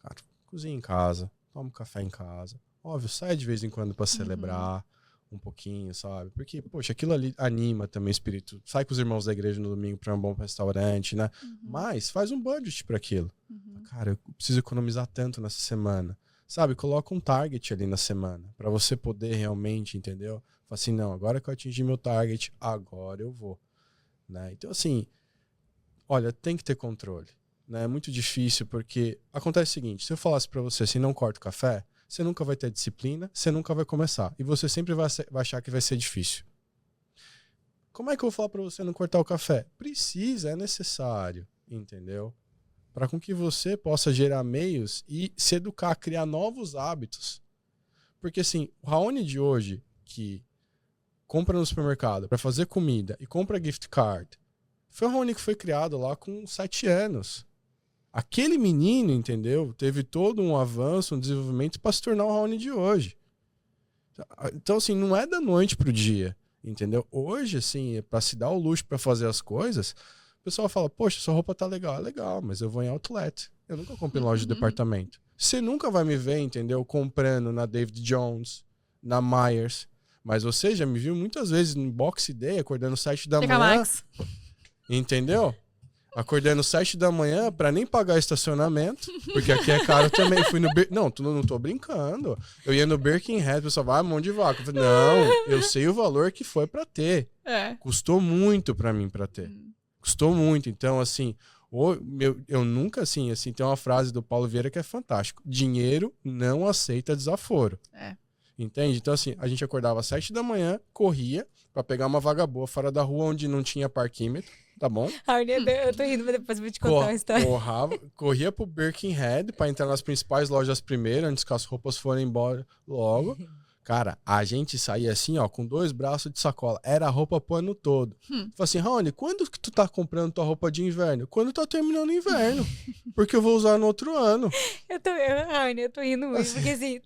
cara, cozinha em casa, toma um café em casa. Óbvio, sai de vez em quando pra celebrar um pouquinho, sabe? Porque, poxa, aquilo ali anima também o espírito. Sai com os irmãos da igreja no domingo pra um bom restaurante, né? Mas faz um budget pra aquilo. Cara, eu preciso economizar tanto nessa semana. Sabe? Coloca um target ali na semana pra você poder realmente, entendeu? Fala assim, não, agora que eu atingi meu target, agora eu vou. Né? Então, assim, olha, tem que ter controle. Né? É muito difícil porque acontece o seguinte, se eu falasse pra você assim, não corta o café, você nunca vai ter disciplina, você nunca vai começar. E você sempre vai achar que vai ser difícil. Como é que eu vou falar pra você não cortar o café? Precisa, é necessário, entendeu? Para com que você possa gerar meios e se educar, criar novos hábitos. Porque assim, o Raoni de hoje, que compra no supermercado, pra fazer comida e compra gift card, foi o Raoni que foi criado lá com 7 anos. Aquele menino, entendeu? Teve todo um avanço, um desenvolvimento para se tornar o Raoni de hoje. Então, assim, não é da noite pro dia, entendeu? Hoje, assim, para se dar o luxo para fazer as coisas, o pessoal fala, poxa, sua roupa tá legal. É legal, mas eu vou em outlet. Eu nunca compro em loja de departamento. Você nunca vai me ver, entendeu? Comprando na David Jones, na Myers. Mas você já me viu muitas vezes no Boxing Day, acordando 7 da manhã. Max. Entendeu? Acordando 7 da manhã pra nem pagar estacionamento, porque aqui é caro também. Fui no não tô brincando. Eu ia no Birkenhead, o pessoal vai, mão de vaca. Eu falei, não, eu sei o valor que foi pra ter. Custou muito pra mim pra ter. Custou muito. Então, assim, eu nunca, assim, tem uma frase do Paulo Vieira que é fantástico. Dinheiro não aceita desaforo. Entende? Então, assim, a gente acordava às 7 da manhã, corria pra pegar uma vaga boa fora da rua onde não tinha parquímetro. Tá bom? Eu tô rindo, mas depois eu vou te contar uma história. Corria pro Birkenhead pra entrar nas principais lojas primeiro, antes que as roupas forem embora logo. Cara, a gente saía assim, ó, com 2 braços de sacola. Era a roupa pro ano todo. Falei assim, Raoni, quando que tu tá comprando tua roupa de inverno? Quando tá terminando o inverno. Porque eu vou usar no outro ano. Raoni, eu tô rindo muito, porque assim,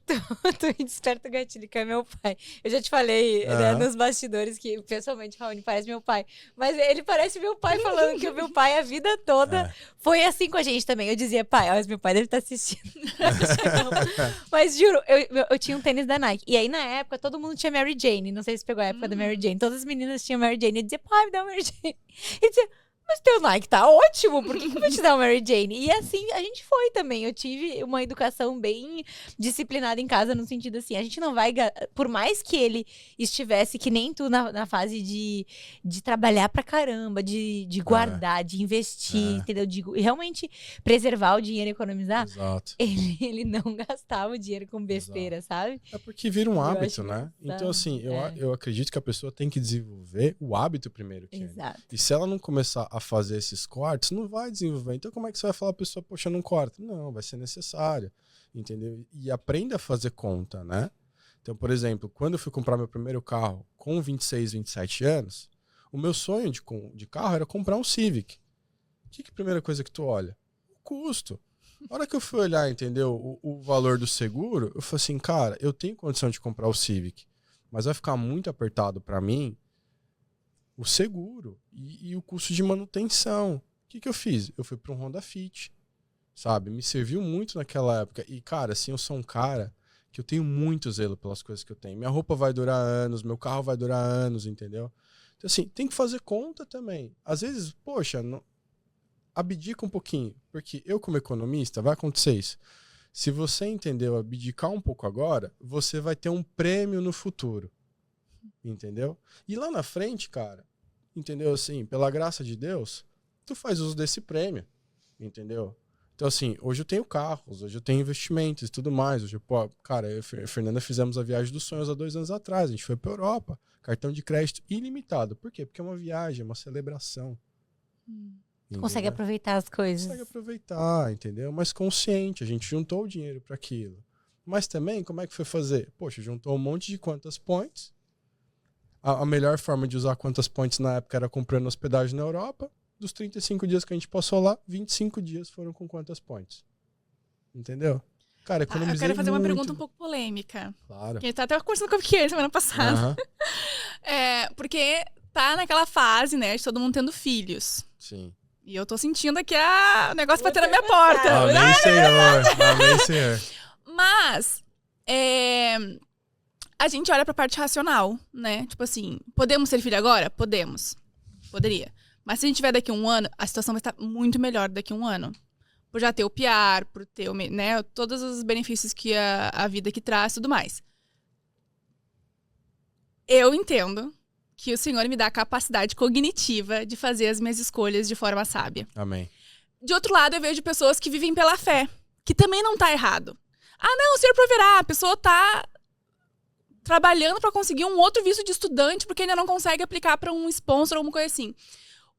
tô indo desperto o gatilho, que é meu pai. Eu já te falei, né, nos bastidores que, pessoalmente, Raoni parece meu pai. Mas ele parece meu pai falando que o meu pai a vida toda foi assim com a gente também. Eu dizia, pai, ó, meu pai deve estar assistindo. Mas juro, eu tinha um tênis da Nike. E aí, na época, todo mundo tinha Mary Jane. Não sei se pegou a época da Mary Jane. Todas as meninas tinham Mary Jane. Eu dizia, pai, me dá uma Mary Jane. E dizia, mas teu Nike tá ótimo, por que eu vou te dar uma Mary Jane? E assim, a gente foi também. Eu tive uma educação bem disciplinada em casa, no sentido assim, a gente não vai... Por mais que ele estivesse, que nem tu, na fase de trabalhar pra caramba, de guardar, de investir, entendeu? De realmente preservar o dinheiro e economizar. Exato. Ele não gastava o dinheiro com besteira, sabe? É porque vira um hábito, né? Então, assim, eu acredito que a pessoa tem que desenvolver o hábito primeiro. Exato. E se ela não começar a fazer esses cortes, não vai desenvolver. Então, como é que você vai falar a pessoa, poxa, não corta? Não, vai ser necessário, entendeu? E aprenda a fazer conta, né? Então, por exemplo, quando eu fui comprar meu primeiro carro com 26, 27 anos, o meu sonho de carro era comprar um Civic. Que é a primeira coisa que tu olha? O custo. A hora que eu fui olhar, entendeu, o valor do seguro, eu falei assim, cara, eu tenho condição de comprar o Civic, mas vai ficar muito apertado para mim o seguro e o custo de manutenção. O que eu fiz? Eu fui para um Honda Fit, sabe? Me serviu muito naquela época. E, cara, assim, eu sou um cara que eu tenho muito zelo pelas coisas que eu tenho. Minha roupa vai durar anos, meu carro vai durar anos, entendeu? Então, assim, tem que fazer conta também. Às vezes, poxa, abdica um pouquinho. Porque eu, como economista, vai acontecer isso. Se você, entendeu, abdicar um pouco agora, você vai ter um prêmio no futuro. Entendeu? E lá na frente, cara, entendeu? Assim, pela graça de Deus, tu faz uso desse prêmio, entendeu? Então, assim, hoje eu tenho carros, hoje eu tenho investimentos e tudo mais. Hoje, cara, eu e a Fernanda fizemos a viagem dos sonhos há 2 anos atrás. A gente foi pra Europa, cartão de crédito ilimitado. Por quê? Porque é uma viagem, é uma celebração. Consegue aproveitar as coisas. Consegue aproveitar, entendeu? Mas consciente, a gente juntou o dinheiro para aquilo. Mas também, como é que foi fazer? Poxa, juntou um monte de quantas points. A melhor forma de usar quantas points na época era comprando hospedagem na Europa. Dos 35 dias que a gente passou lá, 25 dias foram com quantas points. Entendeu? Cara, economizei eu quero fazer muito. uma pergunta um pouco polêmica. Claro. Que a gente tá até conversando com a Vicky semana passada. Porque tá naquela fase, né, de todo mundo tendo filhos. Sim. E eu tô sentindo aqui o negócio batendo na minha porta. Amém, Senhor. Amém, Senhor. Mas, a gente olha pra parte racional, né? Tipo assim, podemos ter filho agora? Podemos. Poderia. Mas se a gente tiver daqui a um ano, a situação vai estar muito melhor daqui a um ano. Por já ter o PR, por ter né, todos os benefícios que a vida que traz e tudo mais. Eu entendo que o Senhor me dá a capacidade cognitiva de fazer as minhas escolhas de forma sábia. Amém. De outro lado, eu vejo pessoas que vivem pela fé, que também não tá errado. Ah, não, o Senhor proverá. A pessoa tá trabalhando para conseguir um outro visto de estudante porque ainda não consegue aplicar para um sponsor ou alguma coisa assim.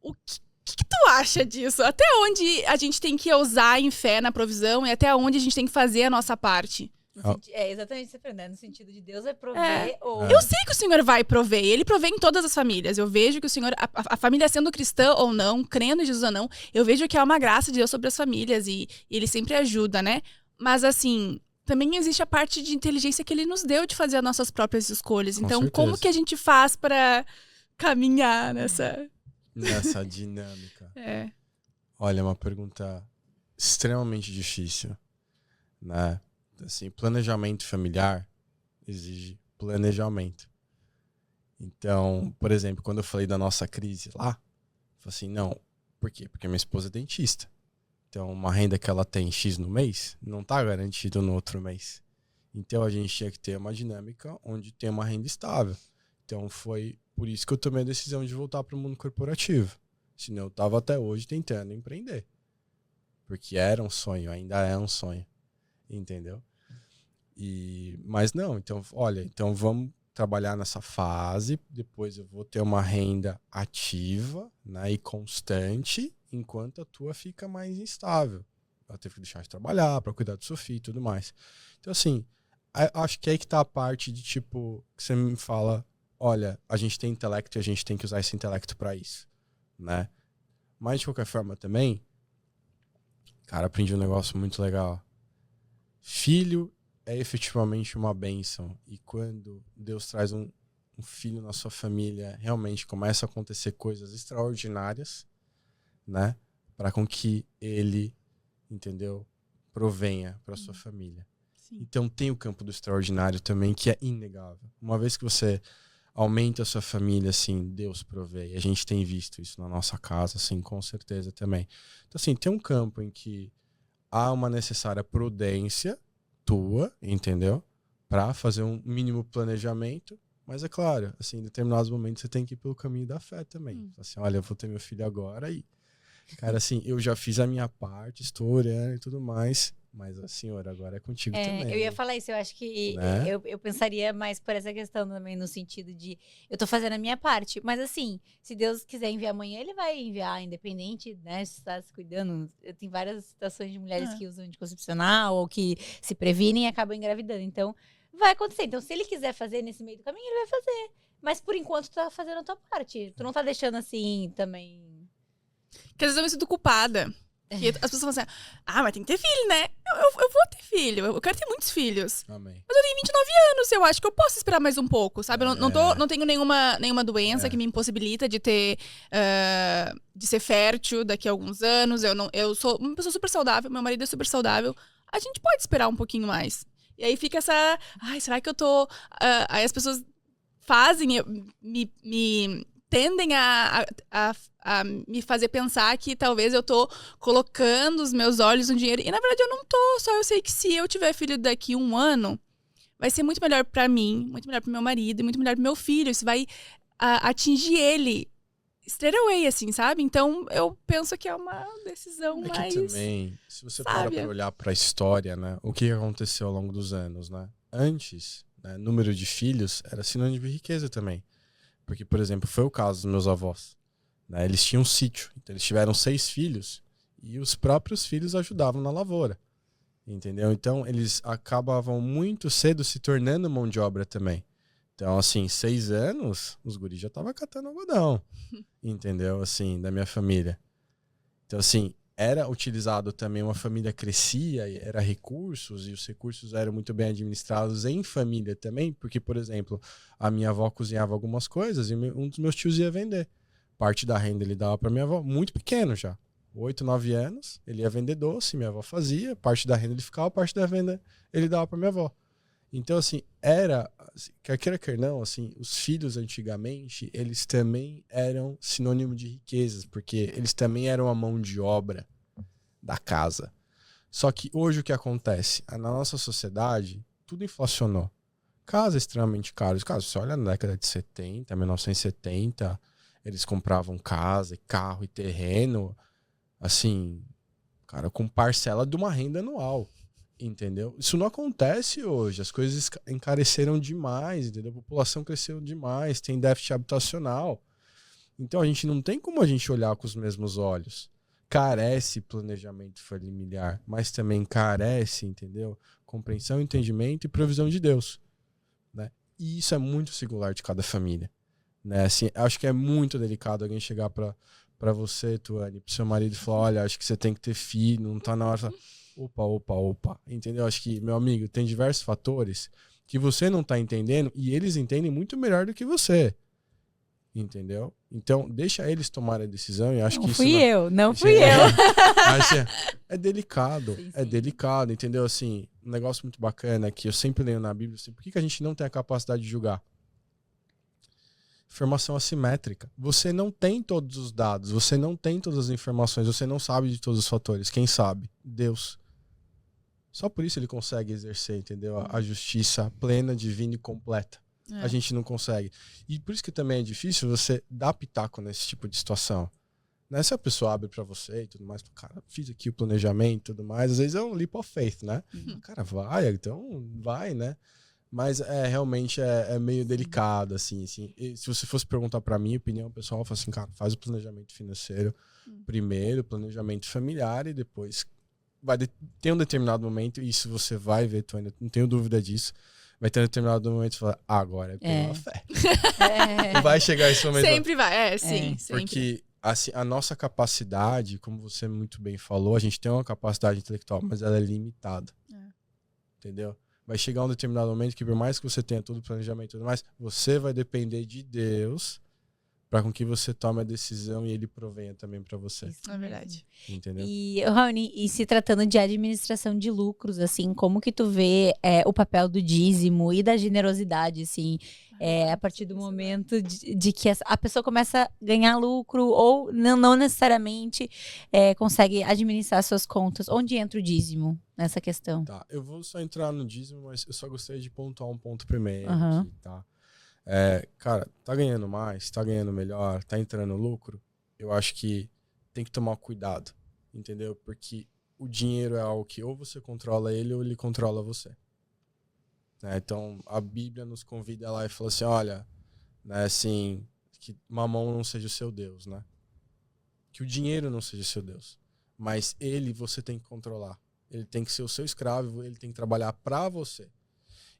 O que tu acha disso? Até onde a gente tem que ousar em fé na provisão e até onde a gente tem que fazer a nossa parte? Exatamente isso, Fernanda. No sentido de Deus vai prover ou... Eu sei que o Senhor vai prover. Ele provê em todas as famílias. Eu vejo que o Senhor, a família sendo cristã ou não, crendo em Jesus ou não, eu vejo que há uma graça de Deus sobre as famílias e ele sempre ajuda, né? Mas assim, também existe a parte de inteligência que ele nos deu de fazer as nossas próprias escolhas. Com Então, certeza. como que a gente faz para caminhar nessa dinâmica? Olha, é uma pergunta extremamente difícil, né? Assim, planejamento familiar exige planejamento. Então, por exemplo, quando eu falei da nossa crise lá, eu falei assim, não, por quê? Porque minha esposa é dentista. Então, uma renda que ela tem X no mês, não está garantido no outro mês. Então, a gente tinha que ter uma dinâmica onde tem uma renda estável. Então, foi por isso que eu tomei a decisão de voltar para o mundo corporativo. Senão, eu estava até hoje tentando empreender. Porque era um sonho, ainda é um sonho. Entendeu? Mas não, então, olha, então vamos trabalhar nessa fase, depois eu vou ter uma renda ativa, né, e constante, enquanto a tua fica mais instável. Ela teve que deixar de trabalhar para cuidar do seu filho e tudo mais. Então, assim, acho que é aí que tá a parte de, tipo, que você me fala, olha, a gente tem intelecto e a gente tem que usar esse intelecto para isso, né? Mas, de qualquer forma, também, cara, aprendi um negócio muito legal. Filho é efetivamente uma bênção. E quando Deus traz um filho na sua família, realmente começa a acontecer coisas extraordinárias, né? Para com que ele, entendeu? Provenha para sua família. Sim. Então tem o campo do extraordinário também, que é inegável. Uma vez que você aumenta a sua família, assim, Deus provê. E a gente tem visto isso na nossa casa, assim, com certeza também. Então, assim, tem um campo em que há uma necessária prudência tua, entendeu? Para fazer um mínimo planejamento. Mas é claro, assim, em determinados momentos você tem que ir pelo caminho da fé também. Assim, olha, eu vou ter meu filho agora e, cara, assim, eu já fiz a minha parte, estou orando e tudo mais. Mas a senhora agora é contigo também. Eu ia falar isso, eu acho que né? eu pensaria mais por essa questão também, no sentido de eu tô fazendo a minha parte, mas assim, se Deus quiser enviar amanhã, ele vai enviar, independente, né, se está se cuidando. Tem várias situações de mulheres que usam anticoncepcional ou que se previnem e acabam engravidando, então vai acontecer. Então, se ele quiser fazer nesse meio do caminho, ele vai fazer. Mas por enquanto, tu tá fazendo a tua parte. Tu não tá deixando assim também. Porque às vezes eu me sinto culpada. Que as pessoas falam assim, mas tem que ter filho, né? Eu vou ter filho, eu quero ter muitos filhos. Amém. Mas eu tenho 29 anos, eu acho que eu posso esperar mais um pouco, sabe? Eu não tenho nenhuma doença que me impossibilita de ter, de ser fértil daqui a alguns anos. Eu sou uma pessoa super saudável, meu marido é super saudável. A gente pode esperar um pouquinho mais. E aí fica essa, será que eu tô... aí as pessoas fazem, me tendem a me fazer pensar que talvez eu tô colocando os meus olhos no dinheiro. E na verdade eu não tô, só eu sei que se eu tiver filho daqui 1 ano, vai ser muito melhor pra mim, muito melhor pro meu marido, e muito melhor pro meu filho. Isso vai atingir ele straight away, assim, sabe? Então eu penso que é uma decisão mais que também, se você para pra olhar pra história, né? O que aconteceu ao longo dos anos, né? Antes, né, número de filhos era sinônimo de riqueza também. Porque, por exemplo, foi o caso dos meus avós. Né? Eles tinham um sítio, então eles tiveram 6 filhos e os próprios filhos ajudavam na lavoura. Entendeu? Então, eles acabavam muito cedo se tornando mão de obra também. Então, assim, 6 anos, os guris já estavam catando algodão. Entendeu? Assim, da minha família. Então, assim, era utilizado também, uma família crescia, era recursos, e os recursos eram muito bem administrados em família também, porque, por exemplo, a minha avó cozinhava algumas coisas e um dos meus tios ia vender. Parte da renda ele dava para minha avó, muito pequeno já, 8, 9 anos, ele ia vender doce, minha avó fazia, parte da renda ele ficava, parte da venda ele dava para minha avó. Então, assim, era, quer queira, quer não, assim, os filhos antigamente, eles também eram sinônimo de riquezas, porque eles também eram a mão de obra da casa. Só que hoje o que acontece? Na nossa sociedade, tudo inflacionou. Casas extremamente caras. Caso você olha na década de 70, 1970, eles compravam casa, carro e terreno, assim, cara, com parcela de uma renda anual. Entendeu? Isso não acontece hoje. As coisas encareceram demais, entendeu? A população cresceu demais, tem déficit habitacional. Então a gente não tem como a gente olhar com os mesmos olhos. Carece planejamento familiar, mas também carece, entendeu? compreensão, entendimento e provisão de Deus, né? E isso é muito singular de cada família, né? Assim, acho que é muito delicado alguém chegar para você, Tuane, pro seu marido e falar, olha, acho que você tem que ter filho, não tá na hora. Opa, entendeu? Acho que, meu amigo, tem diversos fatores que você não tá entendendo e eles entendem muito melhor do que você. Entendeu? Então, deixa eles tomarem a decisão e acho que isso... Não fui eu. Assim, é delicado, Sim. é delicado, entendeu? Assim, um negócio muito bacana que eu sempre leio na Bíblia, assim, por que a gente não tem a capacidade de julgar? Informação assimétrica. Você não tem todos os dados, você não tem todas as informações, você não sabe de todos os fatores. Quem sabe? Deus. Só por isso ele consegue exercer, entendeu? A justiça plena, divina e completa. A gente não consegue. E por isso que também é difícil você dar pitaco nesse tipo de situação. Né? Se a pessoa abre pra você e tudo mais, cara, fiz aqui o planejamento e tudo mais, às vezes é um leap of faith, né? Cara, vai, então vai, né? Mas realmente é meio delicado, assim. E se você fosse perguntar pra mim, a opinião pessoal, eu falo assim, cara, faz o planejamento financeiro primeiro, planejamento familiar e depois tem um determinado momento, e isso você vai ver, Tônia, não tenho dúvida disso, vai ter um determinado momento e falar, agora é pela fé. Vai chegar esse momento. Sempre vai, sim. Sempre. Porque assim, a nossa capacidade, como você muito bem falou, a gente tem uma capacidade intelectual, mas ela é limitada. Entendeu? Vai chegar um determinado momento que, por mais que você tenha todo o planejamento e tudo mais, você vai depender de Deus para com que você tome a decisão e ele provenha também para você. Isso é verdade. Entendeu? E, Raoni, e se tratando de administração de lucros, assim, como que tu vê o papel do dízimo e da generosidade, assim, a partir do momento de que a pessoa começa a ganhar lucro ou não necessariamente consegue administrar suas contas? Onde entra o dízimo nessa questão? Tá, eu vou só entrar no dízimo, mas eu só gostaria de pontuar um ponto primeiro aqui, tá? Cara, tá ganhando mais, tá ganhando melhor, tá entrando lucro, eu acho que tem que tomar cuidado, entendeu? Porque o dinheiro é algo que ou você controla ele ou ele controla você. Né? Então, a Bíblia nos convida lá e fala assim, olha, né, assim, que mamão não seja o seu Deus, né? Que o dinheiro não seja o seu Deus. Mas ele você tem que controlar. Ele tem que ser o seu escravo, ele tem que trabalhar para você.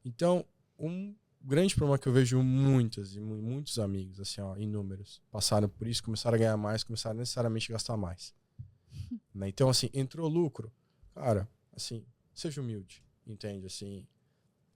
Então, o grande problema que eu vejo muitos amigos, assim, ó, inúmeros, passaram por isso, começaram a ganhar mais, começaram necessariamente a gastar mais. Né? Então, assim, entrou lucro, cara, assim, seja humilde, entende? Assim,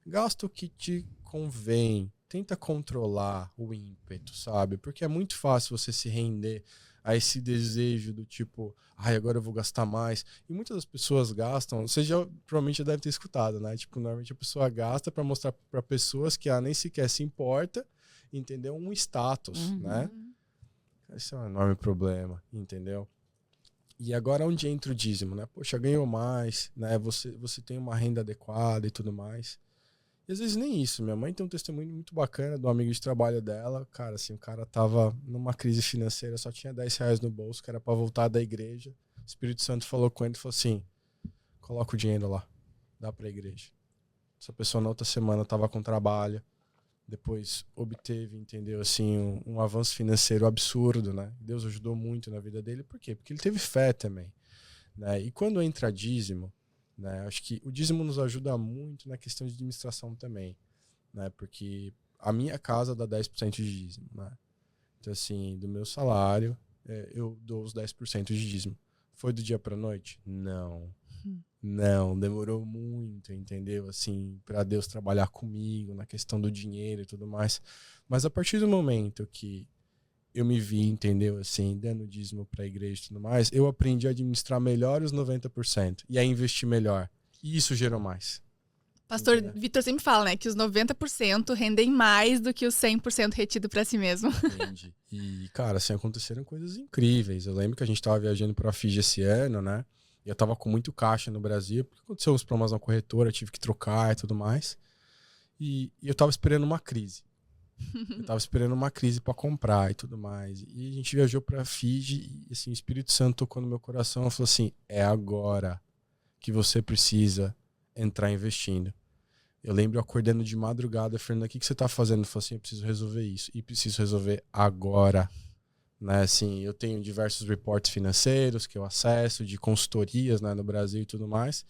gasta o que te convém, tenta controlar o ímpeto, sabe? Porque é muito fácil você se render a esse desejo do tipo, agora eu vou gastar mais. E muitas das pessoas gastam, você provavelmente já deve ter escutado, né? Tipo, normalmente a pessoa gasta para mostrar para pessoas que ela nem sequer se importa, entendeu? Um status, né? Esse é um enorme problema, entendeu? E agora onde entra o dízimo, né? Poxa, ganhou mais, né? Você tem uma renda adequada e tudo mais. E às vezes nem isso. Minha mãe tem um testemunho muito bacana do amigo de trabalho dela. Cara, assim, o cara tava numa crise financeira, só tinha R$10 no bolso, que era pra voltar da igreja. O Espírito Santo falou com ele e falou assim, coloca o dinheiro lá, dá pra igreja. Essa pessoa na outra semana tava com trabalho, depois obteve, entendeu, assim, um avanço financeiro absurdo, né? Deus ajudou muito na vida dele. Por quê? Porque ele teve fé também, né? E quando entra dízimo, né, acho que o dízimo nos ajuda muito na questão de administração também, né? Porque a minha casa dá 10% de dízimo, né? Então, assim, do meu salário, eu dou os 10% de dízimo. Foi do dia pra noite? Não. Não, demorou muito, entendeu? Assim, para Deus trabalhar comigo na questão do dinheiro e tudo mais. Mas a partir do momento que eu me vi, entendeu? Assim, dando dízimo pra igreja e tudo mais, eu aprendi a administrar melhor os 90% e a investir melhor. E isso gerou mais. Pastor Vitor sempre fala, né, que os 90% rendem mais do que os 100% retido pra si mesmo. Entendi. E, cara, assim, aconteceram coisas incríveis. Eu lembro que a gente tava viajando pra Fiji esse ano, né? E eu tava com muito caixa no Brasil, porque aconteceu uns problemas na corretora, eu tive que trocar e tudo mais. E eu tava esperando uma crise. Eu tava esperando uma crise pra comprar e tudo mais. E a gente viajou pra Fiji e, assim, o Espírito Santo tocou no meu coração e falou assim, é agora que você precisa entrar investindo. Eu lembro acordando de madrugada, Fernando, o que você tá fazendo? Eu falei assim, eu preciso resolver isso. E preciso resolver agora. Né, assim, eu tenho diversos reportes financeiros que eu acesso, de consultorias, né, no Brasil e tudo mais.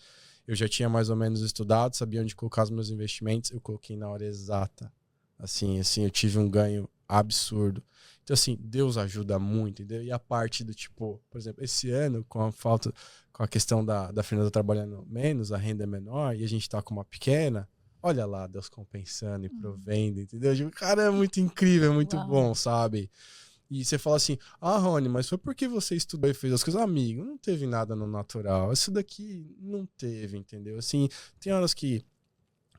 Eu já tinha mais ou menos estudado, sabia onde colocar os meus investimentos, eu coloquei na hora exata. Assim, eu tive um ganho absurdo. Então, assim, Deus ajuda muito, entendeu? E a parte do tipo, por exemplo, esse ano, com a questão da Fernanda trabalhando menos, a renda é menor, e a gente tá com uma pequena, olha lá, Deus compensando e provendo, entendeu? Tipo, cara, é muito incrível, é muito bom, sabe? E você fala assim, Rony, mas foi porque você estudou e fez as coisas? Amigo, não teve nada no natural. Isso daqui não teve, entendeu? Assim, tem horas que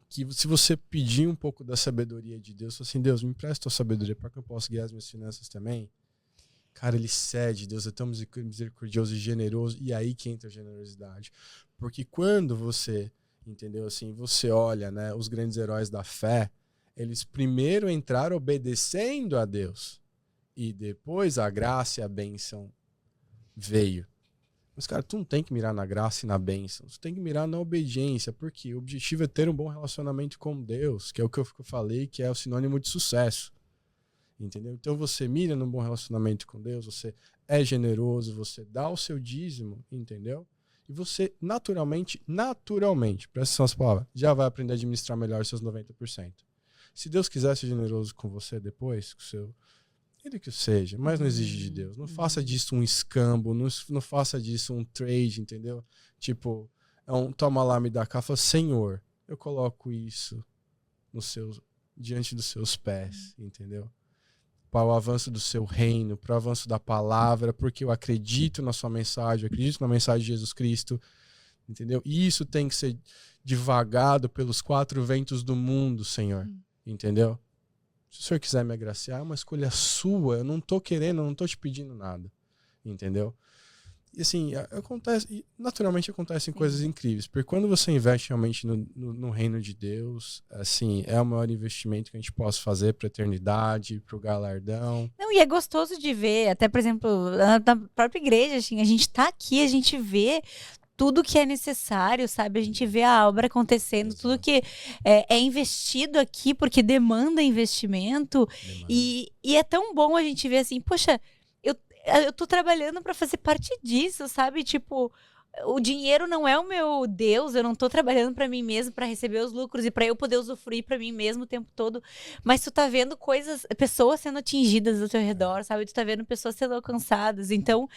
se você pedir um pouco da sabedoria de Deus, assim, Deus, me empresta a sabedoria para que eu possa guiar as minhas finanças também. Cara, ele cede, Deus é tão misericordioso e generoso, e aí que entra a generosidade. Porque quando você, entendeu, assim, você olha, né, os grandes heróis da fé, eles primeiro entraram obedecendo a Deus, e depois a graça e a bênção veio. Mas, cara, tu não tem que mirar na graça e na bênção. Tu tem que mirar na obediência, porque o objetivo é ter um bom relacionamento com Deus, que é o que eu falei, que é o sinônimo de sucesso. Entendeu? Então você mira num bom relacionamento com Deus, você é generoso, você dá o seu dízimo, entendeu? E você naturalmente, presta atenção nas palavras, já vai aprender a administrar melhor os seus 90%. Se Deus quiser ser generoso com você depois, com o seu... Ele que seja, mas não exige de Deus. Não faça disso um escambo, não faça disso um trade, entendeu? Tipo, toma lá, me dá cá, fala, Senhor, eu coloco isso diante dos seus pés, entendeu? Para o avanço do seu reino, para o avanço da palavra, porque eu acredito na sua mensagem, eu acredito na mensagem de Jesus Cristo, entendeu? E isso tem que ser divagado pelos 4 ventos do mundo, Senhor, entendeu? Se o Senhor quiser me agraciar, é uma escolha sua. Eu não tô querendo, eu não tô te pedindo nada. Entendeu? E assim, naturalmente acontecem coisas incríveis. Porque quando você investe realmente no reino de Deus, assim, é o maior investimento que a gente possa fazer para a eternidade, para o galardão. Não, e é gostoso de ver, até, por exemplo, na própria igreja, assim, a gente tá aqui, a gente vê tudo que é necessário, sabe? A gente vê a obra acontecendo, tudo que é investido aqui, porque demanda investimento. E é tão bom a gente ver assim, poxa, eu tô trabalhando para fazer parte disso, sabe? Tipo, o dinheiro não é o meu Deus, eu não tô trabalhando para mim mesmo, para receber os lucros e para eu poder usufruir para mim mesmo o tempo todo. Mas tu tá vendo pessoas sendo atingidas ao teu redor, sabe? Tu tá vendo pessoas sendo alcançadas. Então,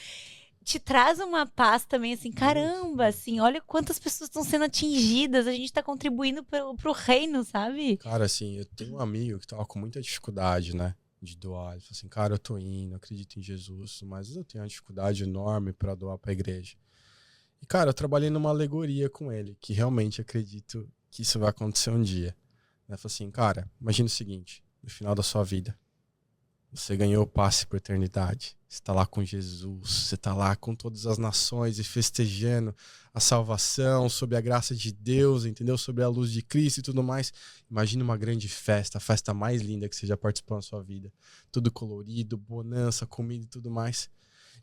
te traz uma paz também, assim, caramba, assim, olha quantas pessoas estão sendo atingidas, a gente tá contribuindo pro reino, sabe? Cara, assim, eu tenho um amigo que tava com muita dificuldade, né, de doar. Ele falou assim, cara, eu tô indo, acredito em Jesus, mas eu tenho uma dificuldade enorme para doar pra igreja. E, cara, eu trabalhei numa alegoria com ele, que realmente acredito que isso vai acontecer um dia. Ele falou assim, cara, imagina o seguinte, no final da sua vida, você ganhou o passe para a eternidade. Você está lá com Jesus, você está lá com todas as nações e festejando a salvação, sob a graça de Deus, entendeu? Sobre a luz de Cristo e tudo mais. Imagina uma grande festa, a festa mais linda que você já participou na sua vida. Tudo colorido, bonança, comida e tudo mais.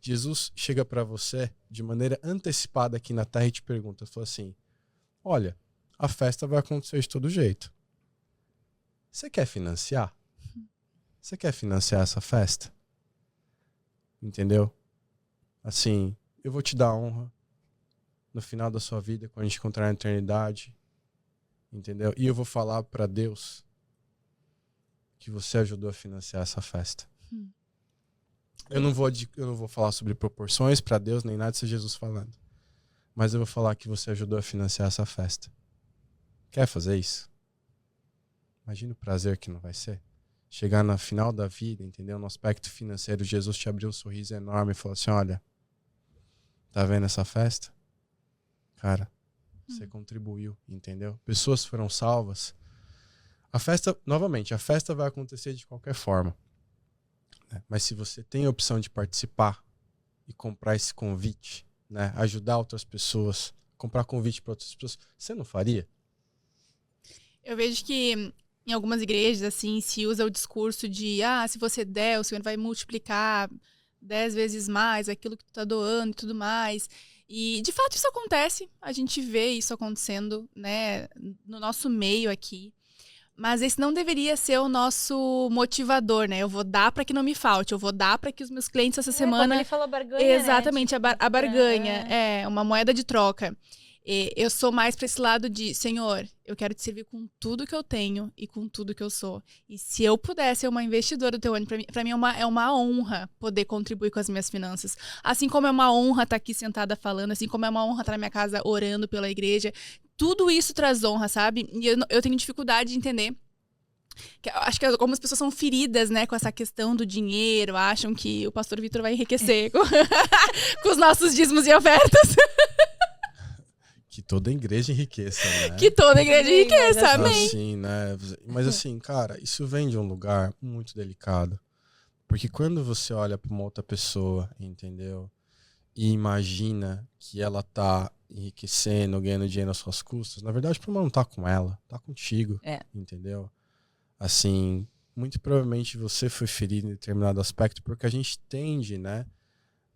Jesus chega para você de maneira antecipada aqui na terra e te pergunta, fala assim, olha, a festa vai acontecer de todo jeito. Você quer financiar? Você quer financiar essa festa? Entendeu? Assim, eu vou te dar honra no final da sua vida, quando a gente encontrar na eternidade. Entendeu? E eu vou falar para Deus que você ajudou a financiar essa festa. Eu não vou falar sobre proporções para Deus, nem nada, isso é Jesus falando. Mas eu vou falar que você ajudou a financiar essa festa. Quer fazer isso? Imagina o prazer que não vai ser. Chegar no final da vida, entendeu? No aspecto financeiro, Jesus te abriu um sorriso enorme e falou assim, olha, tá vendo essa festa? Cara, você contribuiu, entendeu? Pessoas foram salvas. A festa, novamente, a festa vai acontecer de qualquer forma. Né? Mas se você tem a opção de participar e comprar esse convite, né? Ajudar outras pessoas, comprar convite para outras pessoas, você não faria? Eu vejo que em algumas igrejas, assim, se usa o discurso de se você der, o Senhor vai multiplicar 10 vezes mais aquilo que tu tá doando e tudo mais. E, de fato, isso acontece. A gente vê isso acontecendo, né, no nosso meio aqui. Mas esse não deveria ser o nosso motivador, né? Eu vou dar para que não me falte, eu vou dar para que os meus clientes essa semana... Como ele falou barganha, exatamente, né? a barganha, uma moeda de troca. Eu sou mais pra esse lado de, Senhor, eu quero te servir com tudo que eu tenho e com tudo que eu sou. E se eu puder ser uma investidora do teu ano, pra mim é uma honra poder contribuir com as minhas finanças. Assim como é uma honra estar aqui sentada falando, assim como é uma honra estar na minha casa orando pela igreja. Tudo isso traz honra, sabe? E eu tenho dificuldade de entender. Acho que algumas pessoas são feridas, né, com essa questão do dinheiro, acham que o pastor Vitor vai enriquecer com os nossos dízimos e ofertas. Que toda igreja enriqueça, né? Que toda igreja enriqueça, amém. Assim, né? Mas assim, cara, isso vem de um lugar muito delicado. Porque quando você olha para uma outra pessoa, entendeu? E imagina que ela tá enriquecendo, ganhando dinheiro às suas custas, na verdade, o problema não tá com ela, tá contigo, entendeu? Assim, muito provavelmente você foi ferido em determinado aspecto, porque a gente tende, né,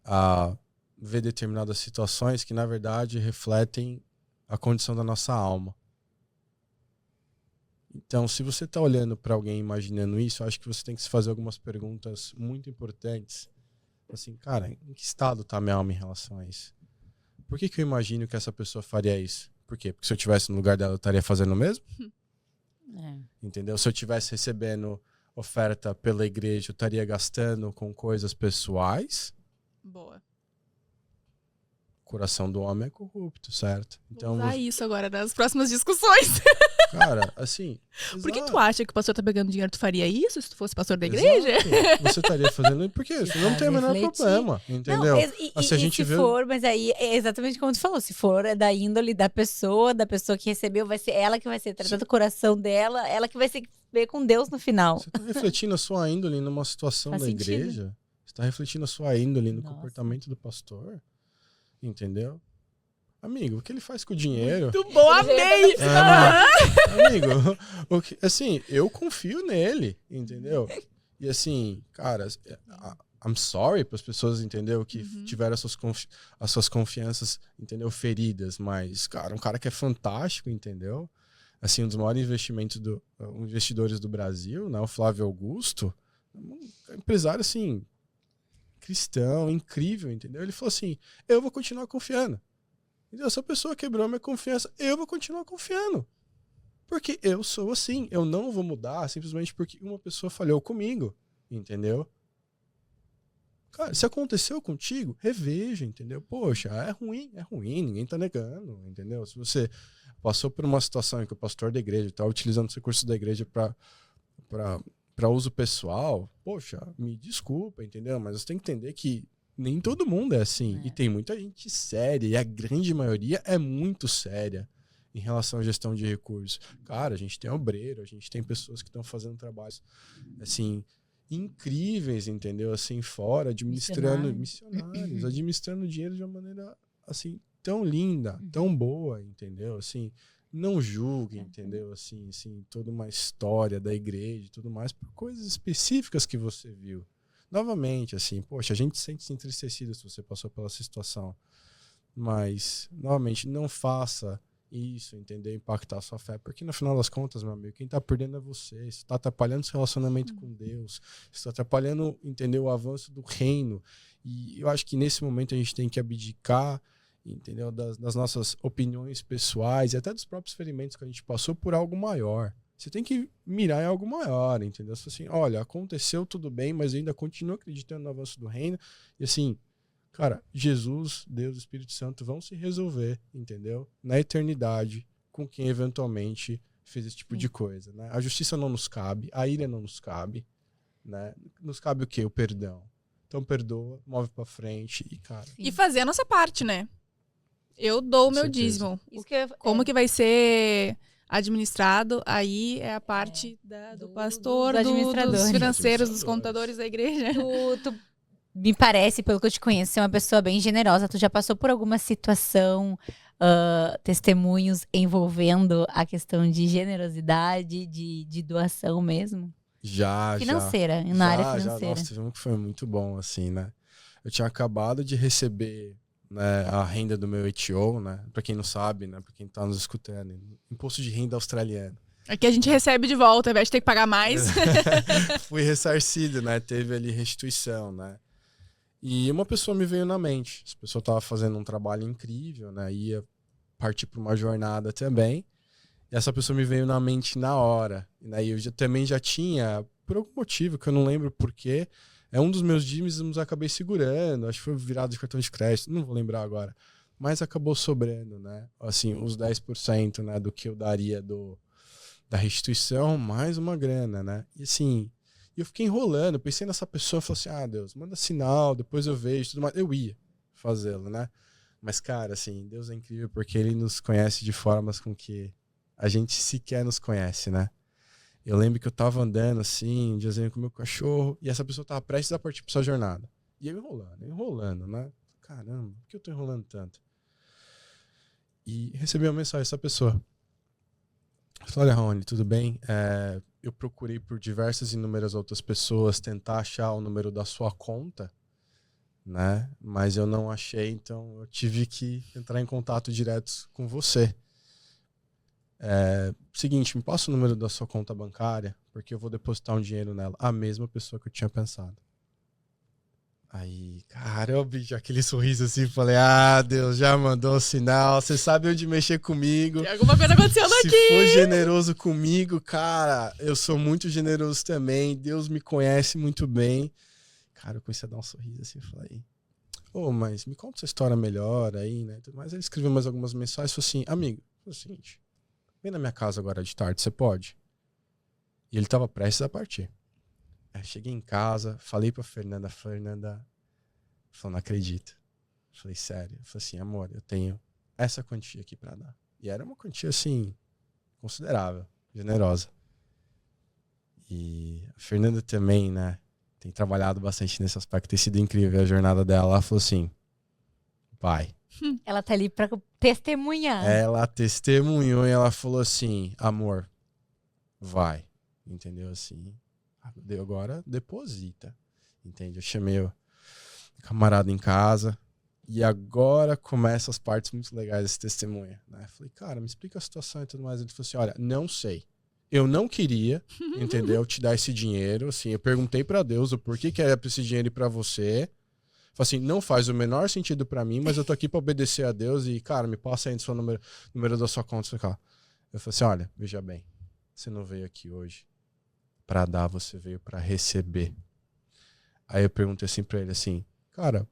a ver determinadas situações que, na verdade, refletem a condição da nossa alma. Então, se você está olhando para alguém imaginando isso, eu acho que você tem que se fazer algumas perguntas muito importantes. Assim, cara, em que estado está a minha alma em relação a isso? Por que eu imagino que essa pessoa faria isso? Por quê? Porque se eu estivesse no lugar dela, eu estaria fazendo o mesmo? Entendeu? Se eu estivesse recebendo oferta pela igreja, eu estaria gastando com coisas pessoais? Boa. O coração do homem é corrupto, certo? Então, vou usar isso agora nas próximas discussões. Cara, assim... Por que tu acha que o pastor tá pegando dinheiro? Tu faria isso se tu fosse pastor da igreja? Exato. Você estaria fazendo... Porque isso não tem o menor problema, entendeu? Não, se for, mas aí é exatamente como tu falou, se for da índole da pessoa que recebeu, vai ser ela que vai ser tratada do coração dela, ela que vai ser ver com Deus no final. Você tá refletindo a sua índole numa situação da igreja? Você tá refletindo a sua índole no comportamento do pastor? Entendeu? Amigo, o que ele faz com o dinheiro? Muito bom, amei! Amigo, assim, eu confio nele, entendeu? E assim, cara, I'm sorry para as pessoas, entendeu? Que tiveram as suas confianças, entendeu? Feridas, mas, cara, um cara que é fantástico, entendeu? Assim, um dos maiores investidores do Brasil, né? O Flávio Augusto, um empresário, assim, cristão, incrível, entendeu? Ele falou assim, eu vou continuar confiando. Entendeu? Se a pessoa quebrou a minha confiança, eu vou continuar confiando. Porque eu sou assim, eu não vou mudar simplesmente porque uma pessoa falhou comigo, entendeu? Cara, se aconteceu contigo, reveja, entendeu? Poxa, é ruim, ninguém tá negando, entendeu? Se você passou por uma situação em que o pastor da igreja tá utilizando os recursos da igreja para uso pessoal, poxa, me desculpa, entendeu? Mas você tem que entender que nem todo mundo é assim. E tem muita gente séria, e a grande maioria é muito séria em relação à gestão de recursos. Cara, a gente tem obreiro, a gente tem pessoas que estão fazendo trabalhos, assim, incríveis, entendeu? Assim, fora, missionários, administrando dinheiro de uma maneira, assim, tão linda, tão boa, entendeu? Assim, não julgue, entendeu? Assim, toda uma história da igreja e tudo mais por coisas específicas que você viu. Novamente, assim, poxa, a gente sente-se entristecido se você passou pela situação. Mas, novamente, não faça isso, entendeu? Impactar a sua fé. Porque, no final das contas, meu amigo, quem tá perdendo é você. Você tá atrapalhando seu relacionamento com Deus. Você tá atrapalhando, entendeu? O avanço do reino. E eu acho que nesse momento a gente tem que abdicar, entendeu? Das nossas opiniões pessoais e até dos próprios ferimentos que a gente passou por algo maior. Você tem que mirar em algo maior, entendeu? Você assim, olha, aconteceu tudo bem, mas eu ainda continuo acreditando no avanço do reino. E assim, cara, Jesus, Deus, Espírito Santo vão se resolver, entendeu? Na eternidade, com quem eventualmente fez esse tipo de coisa, né? A justiça não nos cabe, a ira não nos cabe, né? Nos cabe o quê? O perdão. Então perdoa, move pra frente e, cara... E fazer a nossa parte, né? Eu dou o meu dízimo. Como que vai ser administrado, aí é a parte do pastor, dos financeiros, dos contadores da igreja. Tu me parece, pelo que eu te conheço, ser uma pessoa bem generosa. Tu já passou por alguma situação, testemunhos envolvendo a questão de generosidade, de doação mesmo? Já. Financeira, na área financeira. Nossa, teve um que foi muito bom, assim, né? Eu tinha acabado de receber, né, a renda do meu ETO, né? Pra quem não sabe, né? Pra quem tá nos escutando, imposto de renda australiano. Aqui a gente recebe de volta, ao invés de ter que pagar mais. Fui ressarcido, né? Teve ali restituição, né? E uma pessoa me veio na mente. Essa pessoa tava fazendo um trabalho incrível, né? Ia partir para uma jornada também. E essa pessoa me veio na mente na hora. E daí eu também já tinha, por algum motivo que eu não lembro porquê, um dos meus dízimos eu acabei segurando, acho que foi virado de cartão de crédito, não vou lembrar agora. Mas acabou sobrando, né? Assim, os 10%, né, do que eu daria da restituição, mais uma grana, né? E assim, eu fiquei enrolando, pensei nessa pessoa, falei assim, Deus, manda sinal, depois eu vejo, tudo mais. Eu ia fazê-lo, né? Mas, cara, assim, Deus é incrível porque ele nos conhece de formas com que a gente sequer nos conhece, né? Eu lembro que eu tava andando assim, dizendo com o meu cachorro, e essa pessoa tava prestes a partir pra sua jornada. E eu enrolando, né? Caramba, por que eu tô enrolando tanto? E recebi uma mensagem dessa pessoa. Falei, olha, Rony, tudo bem? Eu procurei por diversas e inúmeras outras pessoas tentar achar o número da sua conta, né? Mas eu não achei, então eu tive que entrar em contato direto com você. Seguinte, me passa o número da sua conta bancária, porque eu vou depositar um dinheiro nela. A mesma pessoa que eu tinha pensado. Aí, cara, eu abri aquele sorriso assim, falei, Deus já mandou o sinal, você sabe onde mexer comigo. Tem alguma coisa acontecendo aqui. Se for generoso comigo, cara, eu sou muito generoso também, Deus me conhece muito bem. Cara, eu comecei a dar um sorriso assim, falei, mas me conta essa história melhor aí, né? Mas ele escreveu mais algumas mensagens, falou assim, amigo, é o seguinte, vem na minha casa agora de tarde, você pode? E ele tava prestes a partir. Cheguei em casa, falei pra Fernanda falou, não acredito. Falei, sério? Falei assim, amor, eu tenho essa quantia aqui pra dar. E era uma quantia, assim, considerável, generosa. E a Fernanda também, né, tem trabalhado bastante nesse aspecto, tem sido incrível a jornada dela. Ela falou assim, vai. Ela tá ali pra testemunhar. Ela testemunhou e ela falou assim, amor, vai. Entendeu? Assim, agora deposita. Entende? Eu chamei o camarada em casa e agora começam as partes muito legais desse testemunho, né? Falei, cara, me explica a situação e tudo mais. Ele falou assim, olha, não sei. Eu não queria, entendeu? Te dar esse dinheiro. Assim, eu perguntei pra Deus o porquê que era pra esse dinheiro ir pra você. Falei assim, não faz o menor sentido pra mim, mas eu tô aqui pra obedecer a Deus e, cara, me passa aí o seu número da sua conta. Eu falei assim, olha, veja bem, você não veio aqui hoje pra dar, você veio pra receber. Aí eu perguntei assim pra ele assim, cara,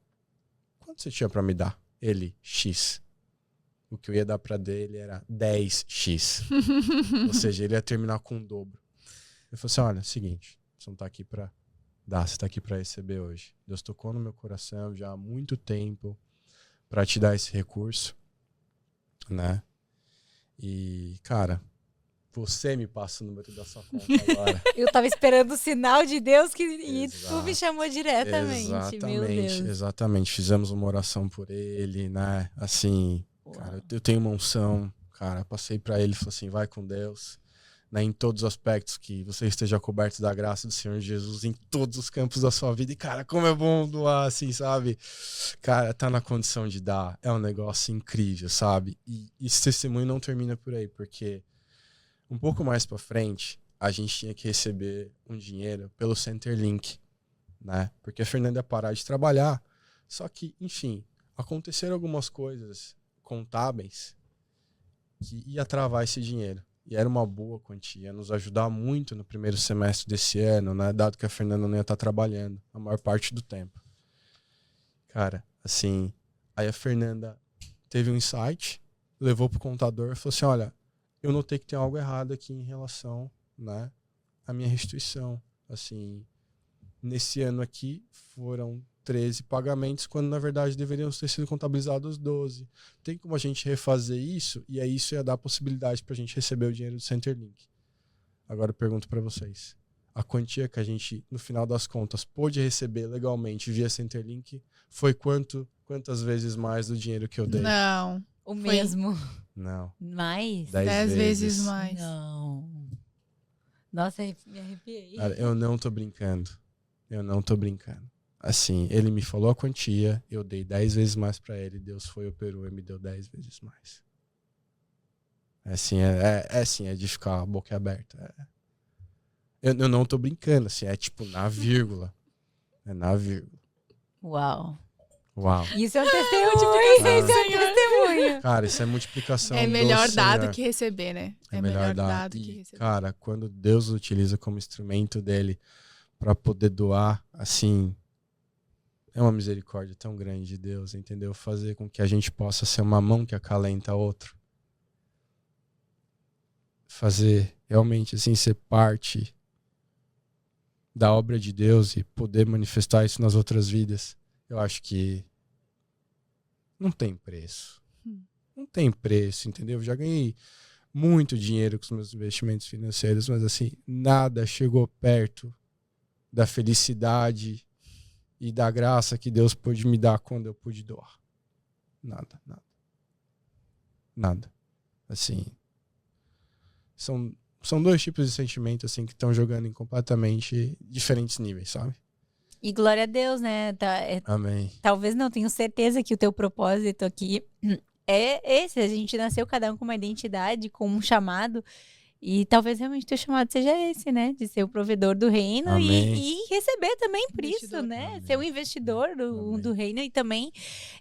quanto você tinha pra me dar? Ele, X. O que eu ia dar pra dele era 10x. Ou seja, ele ia terminar com o dobro. Eu falei assim, olha, é o seguinte, você não tá aqui pra dar, você tá aqui pra receber hoje. Deus tocou no meu coração já há muito tempo pra te dar esse recurso, né? E, cara, você me passa o número da sua conta agora. Eu tava esperando o sinal de Deus e tu me chamou diretamente. Meu Deus. Exatamente. Fizemos uma oração por ele, né? Assim, uau. Cara, eu tenho uma unção, cara, passei pra ele e falei assim, vai com Deus, né? Em todos os aspectos, que você esteja coberto da graça do Senhor Jesus em todos os campos da sua vida. E, cara, como é bom doar, assim, sabe? Cara, tá na condição de dar. É um negócio incrível, sabe? E esse testemunho não termina por aí, porque um pouco mais pra frente, a gente tinha que receber um dinheiro pelo Centerlink, né? Porque a Fernanda ia parar de trabalhar. Só que, enfim, aconteceram algumas coisas contábeis que ia travar esse dinheiro. E era uma boa quantia, ia nos ajudar muito no primeiro semestre desse ano, né? Dado que a Fernanda não ia estar trabalhando a maior parte do tempo. Cara, assim, aí a Fernanda teve um insight, levou pro contador e falou assim, olha, eu notei que tem algo errado aqui em relação, né, à minha restituição. Assim, nesse ano aqui foram 13 pagamentos, quando na verdade deveriam ter sido contabilizados 12. Tem como a gente refazer isso? E aí isso ia dar a possibilidade pra gente receber o dinheiro do Centerlink. Agora eu pergunto pra vocês. A quantia que a gente, no final das contas, pôde receber legalmente via Centerlink foi quantas vezes mais do dinheiro que eu dei? Não. O mesmo. Não. Mais? 10 vezes mais. Não. Nossa, me arrepiei. Cara, eu não tô brincando. Assim, ele me falou a quantia, eu dei 10 vezes mais pra ele, Deus operou e me deu 10 vezes mais. Assim, é de ficar a boca aberta. Eu não tô brincando, assim, é tipo na vírgula. É na vírgula. Uau. Uau. Isso é um testemunho. Isso é um testemunho. Cara, isso é multiplicação É melhor do dar do Senhor. que receber, né? É melhor dar. do que E, receber. cara, quando Deus utiliza como instrumento dele para poder doar, assim, é uma misericórdia tão grande de Deus, entendeu? Fazer com que a gente possa ser uma mão que acalenta outro. Fazer realmente, assim, ser parte da obra de Deus e poder manifestar isso nas outras vidas. Eu acho que não tem preço. Não tem preço, entendeu? Eu já ganhei muito dinheiro com os meus investimentos financeiros, mas assim, nada chegou perto da felicidade e da graça que Deus pôde me dar quando eu pude doar. Nada, nada. Nada. Assim, são dois tipos de sentimento assim que estão jogando em completamente diferentes níveis, sabe? E glória a Deus, né? Amém. Talvez não, tenho certeza que o teu propósito aqui é esse. A gente nasceu cada um com uma identidade, com um chamado. E talvez realmente o teu chamado seja esse, né? De ser o provedor do reino e receber também por isso, né? Amém. Ser o investidor Amém. do reino e também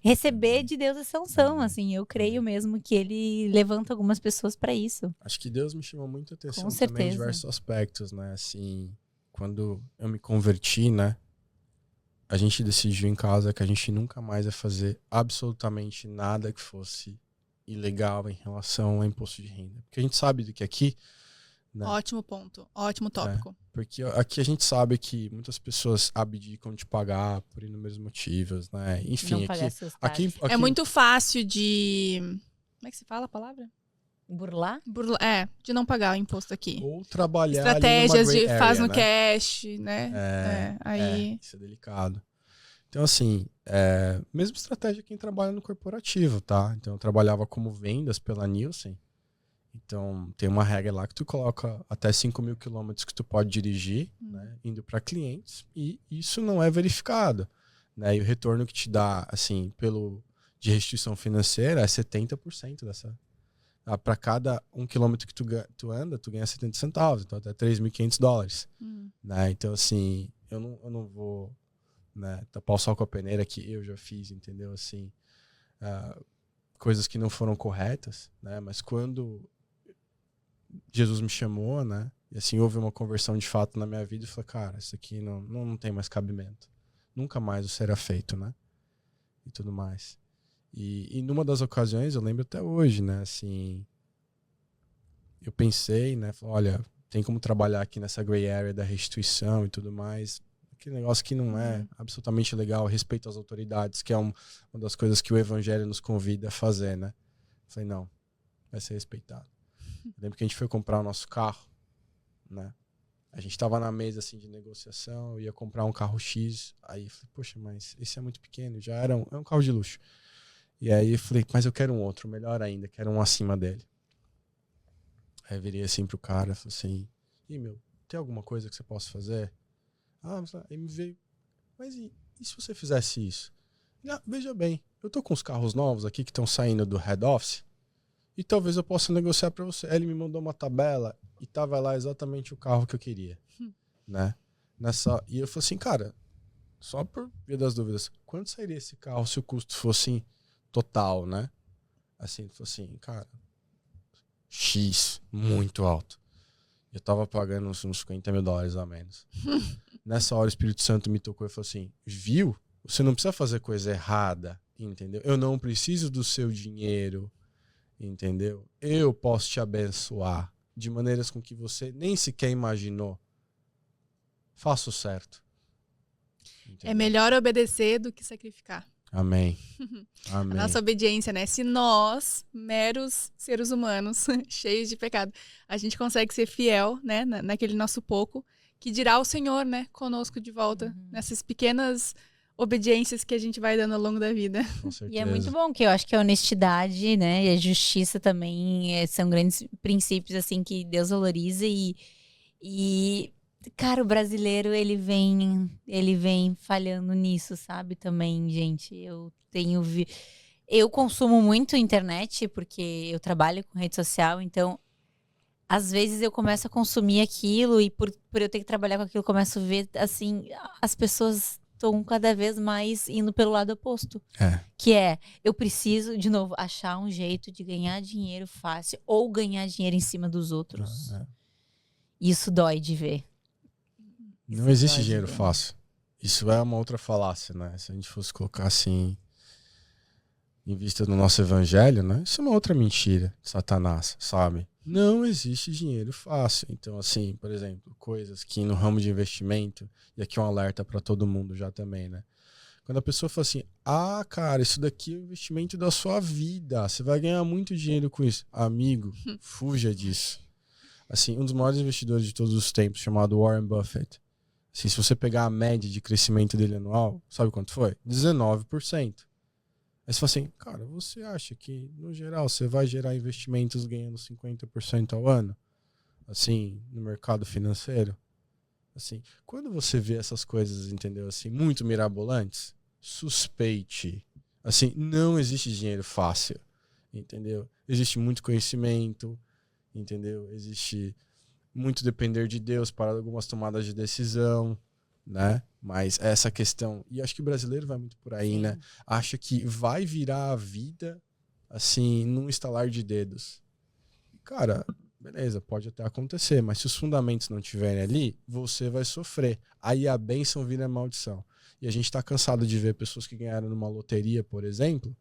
receber de Deus essa unção, assim. Eu creio mesmo que ele levanta algumas pessoas para isso. Acho que Deus me chamou muita atenção Com também em certeza. diversos aspectos, né? Assim, quando eu me converti, né? A gente decidiu em casa que a gente nunca mais ia fazer absolutamente nada que fosse ilegal em relação ao imposto de renda. Porque a gente sabe do que aqui... Né? Ótimo ponto, ótimo tópico. Porque aqui a gente sabe que muitas pessoas abdicam de pagar por inúmeros motivos, né? Enfim, aqui é muito fácil de... Como é que se fala a palavra? Burlar? De não pagar o imposto aqui. Ou trabalhar estratégias ali numa gray faz area, no né? cash, né? Aí... isso é delicado. Então, assim, mesma estratégia quem trabalha no corporativo, tá? Então, eu trabalhava como vendas pela Nielsen. Então, tem uma regra lá que tu coloca até 5.000 quilômetros que tu pode dirigir, né? Indo para clientes. E isso não é verificado, né? E o retorno que te dá, assim, de restituição financeira é 70% dessa... Para cada 1 quilômetro que tu anda, tu ganha 70 centavos. Então, até $3.500. Né? Então, assim, eu não vou... Né, tapar o sol com a peneira que eu já fiz, entendeu? Assim, coisas que não foram corretas, né? Mas quando Jesus me chamou, né? E assim, houve uma conversão de fato na minha vida, eu falei, cara, isso aqui não tem mais cabimento. Nunca mais isso será feito, né? E tudo mais. E numa das ocasiões, eu lembro até hoje, né? Assim, eu pensei, né? Falei, olha, tem como trabalhar aqui nessa gray area da restituição e tudo mais. Aquele negócio que não é absolutamente legal, respeito às autoridades, que é uma das coisas que o evangelho nos convida a fazer, né? Eu falei, não, vai ser respeitado. Eu lembro que a gente foi comprar o nosso carro, né? A gente tava na mesa, assim, de negociação, eu ia comprar um carro X, aí eu falei, poxa, mas esse é muito pequeno, já é um carro de luxo. E aí eu falei, mas eu quero um outro, melhor ainda, quero um acima dele. Aí eu virei assim pro cara, falei assim, tem alguma coisa que você possa fazer? Aí me veio, mas e se você fizesse isso? Veja bem, eu tô com os carros novos aqui que estão saindo do head office e talvez eu possa negociar para você. Aí ele me mandou uma tabela e tava lá exatamente o carro que eu queria, né? E eu falei assim, cara, só por via das dúvidas, quanto sairia esse carro se o custo fosse total, né? Assim, ele falou assim, cara, X, muito alto. Eu tava pagando uns $50.000 a menos. Nessa hora o Espírito Santo me tocou e falou assim, viu? Você não precisa fazer coisa errada, entendeu? Eu não preciso do seu dinheiro, entendeu? Eu posso te abençoar de maneiras com que você nem sequer imaginou. Faça o certo. Entendeu? É melhor obedecer do que sacrificar. Amém. Amém. A nossa obediência, né? Se nós, meros seres humanos, cheios de pecado, a gente consegue ser fiel, né? Naquele nosso pouco, que dirá o Senhor, né? Conosco de volta. Nessas pequenas obediências que a gente vai dando ao longo da vida. Com certeza. E é muito bom, que eu acho que a honestidade, né? E a justiça também são grandes princípios, assim, que Deus valoriza e cara, o brasileiro, ele vem falhando nisso, sabe? Também, gente, eu consumo muito internet, porque eu trabalho com rede social, então, às vezes eu começo a consumir aquilo e por eu ter que trabalhar com aquilo, eu começo a ver, assim, as pessoas estão cada vez mais indo pelo lado oposto. Que é, eu preciso, de novo, achar um jeito de ganhar dinheiro fácil ou ganhar dinheiro em cima dos outros. Isso dói de ver. Não existe dinheiro fácil. Isso é uma outra falácia, né? Se a gente fosse colocar assim, em vista do nosso evangelho, né? Isso é uma outra mentira de Satanás, sabe? Não existe dinheiro fácil. Então, assim, por exemplo, coisas que no ramo de investimento, e aqui é um alerta para todo mundo já também, né? Quando a pessoa fala assim, cara, isso daqui é o investimento da sua vida, você vai ganhar muito dinheiro com isso. Amigo, fuja disso. Assim, um dos maiores investidores de todos os tempos, chamado Warren Buffett, assim, se você pegar a média de crescimento dele anual, sabe quanto foi? 19%. Aí você fala assim, cara, você acha que, no geral, você vai gerar investimentos ganhando 50% ao ano? Assim, no mercado financeiro? Assim, quando você vê essas coisas, entendeu? Assim, muito mirabolantes, suspeite. Assim, não existe dinheiro fácil, entendeu? Existe muito conhecimento, entendeu? Existe muito depender de Deus para algumas tomadas de decisão, né? Mas essa questão, e acho que o brasileiro vai muito por aí, né? Acha que vai virar a vida, assim, num estalar de dedos. Cara, beleza, pode até acontecer, mas se os fundamentos não estiverem ali, você vai sofrer. Aí a bênção vira maldição. E a gente tá cansado de ver pessoas que ganharam numa loteria, por exemplo,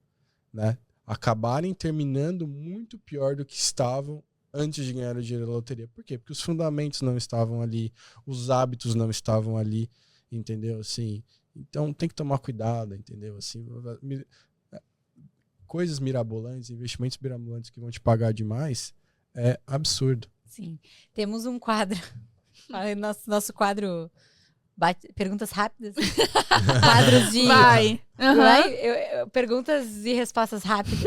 né? Acabarem terminando muito pior do que estavam antes de ganhar o dinheiro da loteria. Por quê? Porque os fundamentos não estavam ali, os hábitos não estavam ali, entendeu? Assim, então tem que tomar cuidado, entendeu? Assim, coisas mirabolantes, investimentos mirabolantes que vão te pagar demais, é absurdo. Sim. Temos um quadro, nosso quadro perguntas rápidas. Quadros de... Vai. Perguntas e respostas rápidas.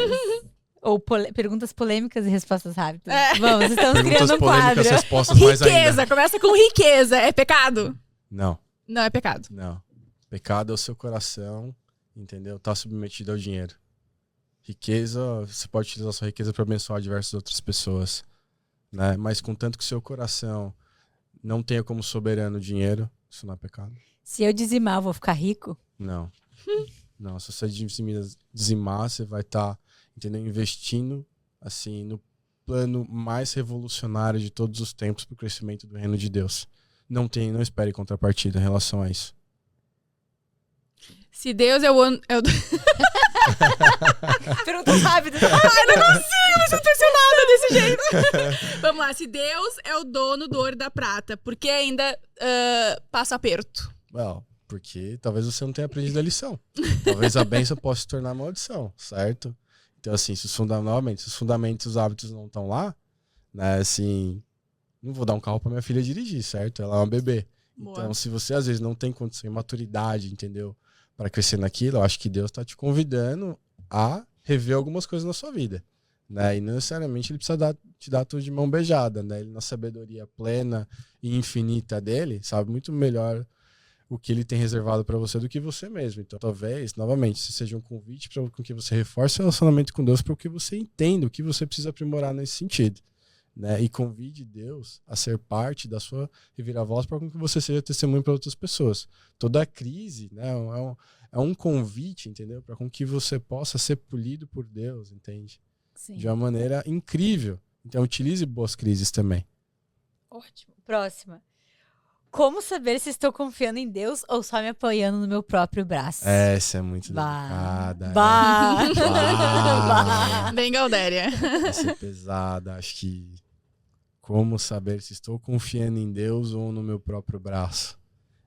Ou perguntas polêmicas e respostas rápidas. Vamos, estamos criando um quadro. Respostas mais riqueza, ainda. começa com riqueza. É pecado? Não. Não é pecado. Não. Pecado é o seu coração, entendeu? Tá submetido ao dinheiro. Riqueza, você pode utilizar a sua riqueza para abençoar diversas outras pessoas, né? Mas contanto que o seu coração não tenha como soberano o dinheiro, isso não é pecado. Se eu dizimar, eu vou ficar rico? Não. Não, se você dizimar, você vai estar, entendeu? Investindo, assim, no plano mais revolucionário de todos os tempos para o crescimento do reino de Deus. Não espere contrapartida em relação a isso. Se Deus é o... Perguntas rápidas. Ai, não consigo me ser impressionada desse jeito. Vamos lá. Se Deus é o dono do ouro e da prata, por que ainda passa aperto? Well, porque talvez você não tenha aprendido a lição. Talvez a bênção possa se tornar maldição, certo? Então, assim, se os fundamentos, os hábitos não estão lá, né, assim, não vou dar um carro pra minha filha dirigir, certo? Ela é uma bebê. Boa. Então, se você às vezes não tem condição e maturidade, entendeu? Para crescer naquilo, eu acho que Deus tá te convidando a rever algumas coisas na sua vida, né? E não necessariamente ele precisa te dar tudo de mão beijada, né? Ele, na sabedoria plena e infinita dele, sabe muito melhor o que ele tem reservado para você do que você mesmo. Então, talvez, novamente, isso seja um convite para que você reforce o relacionamento com Deus, para que você entenda o que você precisa aprimorar nesse sentido, né? E convide Deus a ser parte da sua reviravolta para que você seja testemunho para outras pessoas. Toda crise, né, é um convite, entendeu? Para que você possa ser polido por Deus, entende? Sim. De uma maneira incrível. Então, utilize boas crises também. Ótimo. Próxima. Como saber se estou confiando em Deus ou só me apoiando no meu próprio braço? Essa é muito delicada. Bem Gaudéria. Essa é pesada. Acho que como saber se estou confiando em Deus ou no meu próprio braço?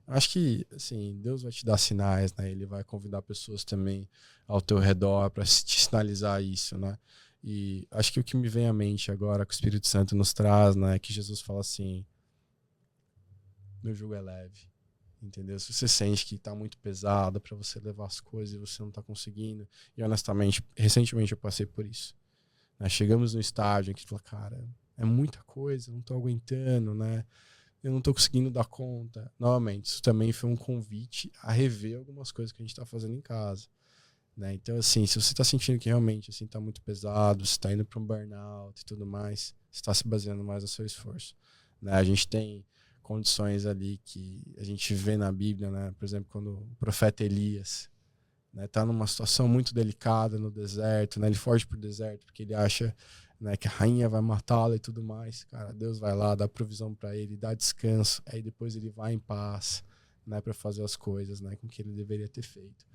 Acho que, assim, Deus vai te dar sinais, né? Ele vai convidar pessoas também ao teu redor para te sinalizar isso, né? E acho que o que me vem à mente agora, que o Espírito Santo nos traz, né? É que Jesus fala assim, meu jugo é leve, entendeu? Se você sente que tá muito pesado para você levar as coisas e você não tá conseguindo, e honestamente, recentemente eu passei por isso, né? Chegamos no estágio em que fala, cara, é muita coisa, não tô aguentando, né? Eu não tô conseguindo dar conta. Novamente, isso também foi um convite a rever algumas coisas que a gente tá fazendo em casa, né? Então, assim, se você tá sentindo que realmente, assim, tá muito pesado, você tá indo para um burnout e tudo mais, você tá se baseando mais no seu esforço, né? A gente tem condições ali que a gente vê na Bíblia, né? Por exemplo, quando o profeta Elias, né, tá numa situação muito delicada no deserto, né? Ele foge pro deserto porque ele acha, né, que a rainha vai matá-lo e tudo mais. Cara, Deus vai lá, dá provisão para ele, dá descanso, aí depois ele vai em paz, né, para fazer as coisas, né, com que ele deveria ter feito.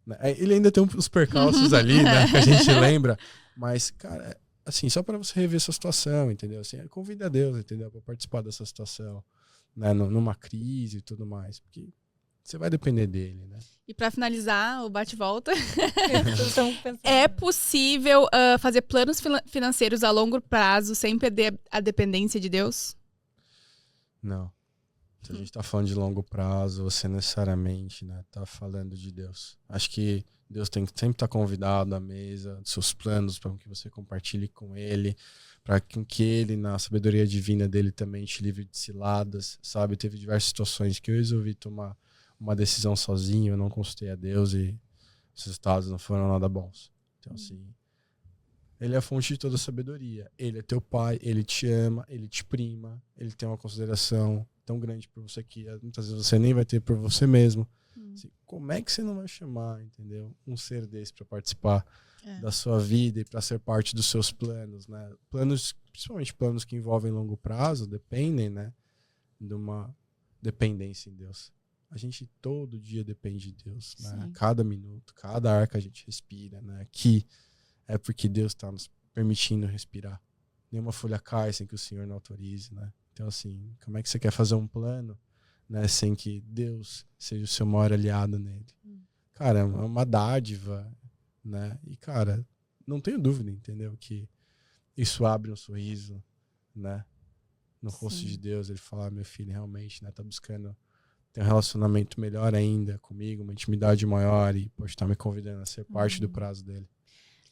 Né? Ele ainda tem uns percalços ali, né, que a gente lembra, mas, cara, assim, só para você rever essa situação, entendeu? Assim, convida a Deus, entendeu, para participar dessa situação, né, numa crise e tudo mais, porque você vai depender dele, né? E para finalizar o bate-volta, Pensando. é possível fazer planos financeiros a longo prazo sem perder a dependência de Deus? Não. Se a gente tá falando de longo prazo, você necessariamente, né, tá falando de Deus. Acho que Deus tem que sempre estar convidado à mesa dos seus planos para que você compartilhe com Ele, para que Ele, na sabedoria divina dele, também te livre de ciladas, sabe? Teve diversas situações que eu resolvi tomar uma decisão sozinho, eu não consultei a Deus e os resultados não foram nada bons. Então, assim, Ele é a fonte de toda a sabedoria. Ele é teu pai, Ele te ama, Ele te prima, Ele tem uma consideração tão grande por você que muitas vezes você nem vai ter por você mesmo. Assim, como é que você não vai chamar, entendeu? Um ser desse para participar da sua vida e para ser parte dos seus planos, né? Planos, principalmente planos que envolvem longo prazo, dependem, né, de uma dependência em Deus. A gente todo dia depende de Deus, né? Cada minuto, cada ar que a gente respira, né? Aqui é porque Deus está nos permitindo respirar. Nenhuma folha cai sem que o Senhor não autorize, né? Então, assim, como é que você quer fazer um plano, né, sem que Deus seja o seu maior aliado nele? Cara, é uma dádiva, né? E, cara, não tenho dúvida, entendeu? Que isso abre um sorriso, né, no rosto de Deus. Ele fala, meu filho, realmente, né, tá buscando ter um relacionamento melhor ainda comigo, uma intimidade maior e pode estar me convidando a ser parte do prazo dele.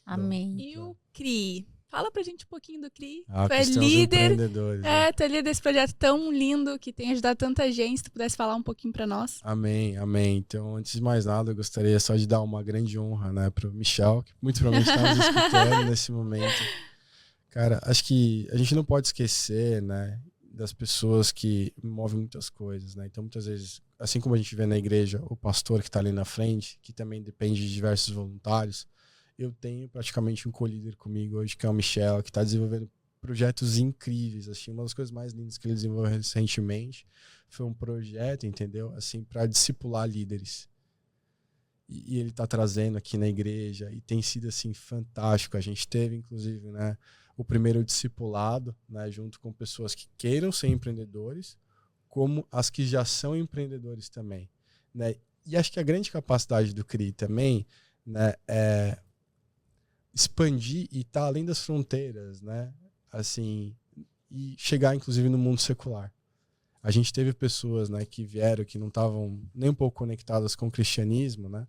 Amém. E o CRI? Fala pra gente um pouquinho do CRI. Ah, Tu é cristãos líder. empreendedores, né? Tu é líder desse projeto tão lindo que tem ajudado tanta gente. Se tu pudesse falar um pouquinho pra nós. Amém, amém. Então, antes de mais nada, eu gostaria só de dar uma grande honra, né, pro Michel, que muito provavelmente está nos escutando nesse momento. Cara, acho que a gente não pode esquecer, né, das pessoas que movem muitas coisas, né? Então, muitas vezes, assim como a gente vê na igreja, o pastor que está ali na frente, que também depende de diversos voluntários, eu tenho praticamente um co-líder comigo hoje, que é o Michel, que está desenvolvendo projetos incríveis. Assim, uma das coisas mais lindas que ele desenvolveu recentemente foi um projeto, entendeu? Assim, para discipular líderes. E ele está trazendo aqui na igreja e tem sido assim fantástico. A gente teve, inclusive, né, o primeiro discipulado, né, junto com pessoas que queiram ser empreendedores, como as que já são empreendedores também, né? E acho que a grande capacidade do CRI também, né, é expandir e estar além das fronteiras, né? Assim, e chegar inclusive no mundo secular. A gente teve pessoas, né, que vieram que não estavam nem um pouco conectadas com o cristianismo, né?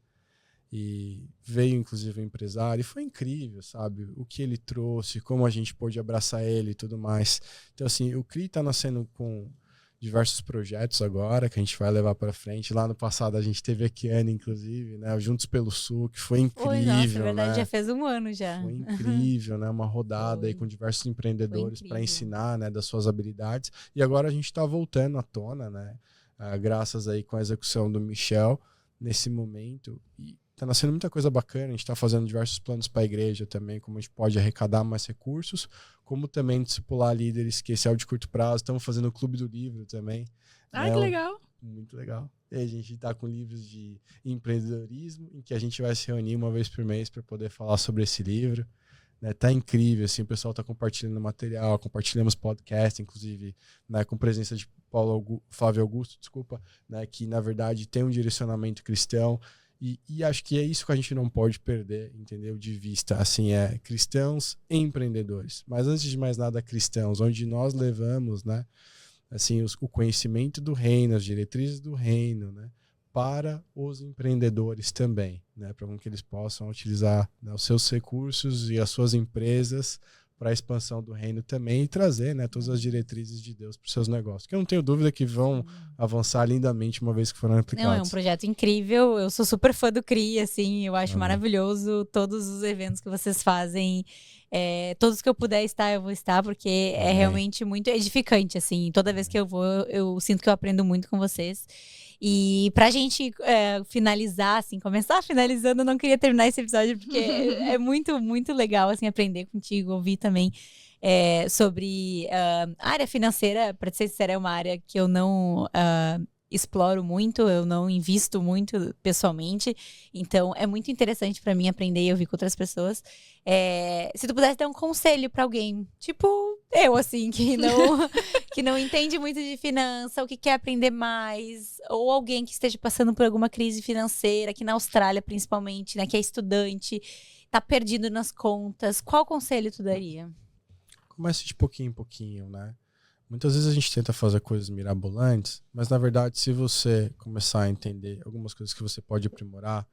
E veio inclusive um empresário e foi incrível, sabe? O que ele trouxe, como a gente pôde abraçar ele e tudo mais. Então, assim, o CRI está nascendo com diversos projetos agora que a gente vai levar para frente. Lá no passado a gente teve a Kiane, inclusive, né? Juntos pelo Sul, que foi incrível. Oi, nossa, é verdade, né? já fez um ano já. Foi incrível, né? Uma rodada aí com diversos empreendedores para ensinar, né, das suas habilidades. E agora a gente está voltando à tona, né? Graças aí com a execução do Michel nesse momento. E tá nascendo muita coisa bacana. A gente está fazendo diversos planos para a igreja também, como a gente pode arrecadar mais recursos, como também discipular líderes, que esse é o de curto prazo. Estamos fazendo o Clube do Livro também. Ah, que legal. Muito legal. E a gente está com livros de empreendedorismo, em que a gente vai se reunir uma vez por mês para poder falar sobre esse livro. Né? Tá incrível, assim, o pessoal está compartilhando material, compartilhamos podcast, inclusive, né, com presença de Flávio Augusto, né, que na verdade tem um direcionamento cristão. E acho que é isso que a gente não pode perder, entendeu? De vista, assim, cristãos empreendedores. Mas antes de mais nada, cristãos, onde nós levamos, né, assim, o conhecimento do reino, as diretrizes do reino, né, para os empreendedores também, né, para que eles possam utilizar, né, os seus recursos e as suas empresas para a expansão do reino também e trazer, né, todas as diretrizes de Deus para os seus negócios. Que eu não tenho dúvida que vão avançar lindamente uma vez que forem aplicados. Não, é um projeto incrível. Eu sou super fã do CRI, assim, eu acho maravilhoso todos os eventos que vocês fazem. Todos que eu puder estar, eu vou estar, porque é realmente muito edificante, assim. Toda vez que eu vou, eu sinto que eu aprendo muito com vocês. E pra gente finalizar, assim, começar finalizando, eu não queria terminar esse episódio, porque é muito, muito legal, assim, aprender contigo, ouvir também sobre a área financeira. Pra ser sincera, é uma área que eu não exploro muito, eu não invisto muito pessoalmente, então é muito interessante pra mim aprender e ouvir com outras pessoas. Se tu pudesse dar um conselho pra alguém, tipo eu, assim, que não entende muito de finança, ou que quer aprender mais, ou alguém que esteja passando por alguma crise financeira, aqui na Austrália principalmente, né, que é estudante, tá perdido nas contas, qual conselho tu daria? Comece de pouquinho em pouquinho, né? Muitas vezes a gente tenta fazer coisas mirabolantes, mas na verdade, se você começar a entender algumas coisas que você pode aprimorar,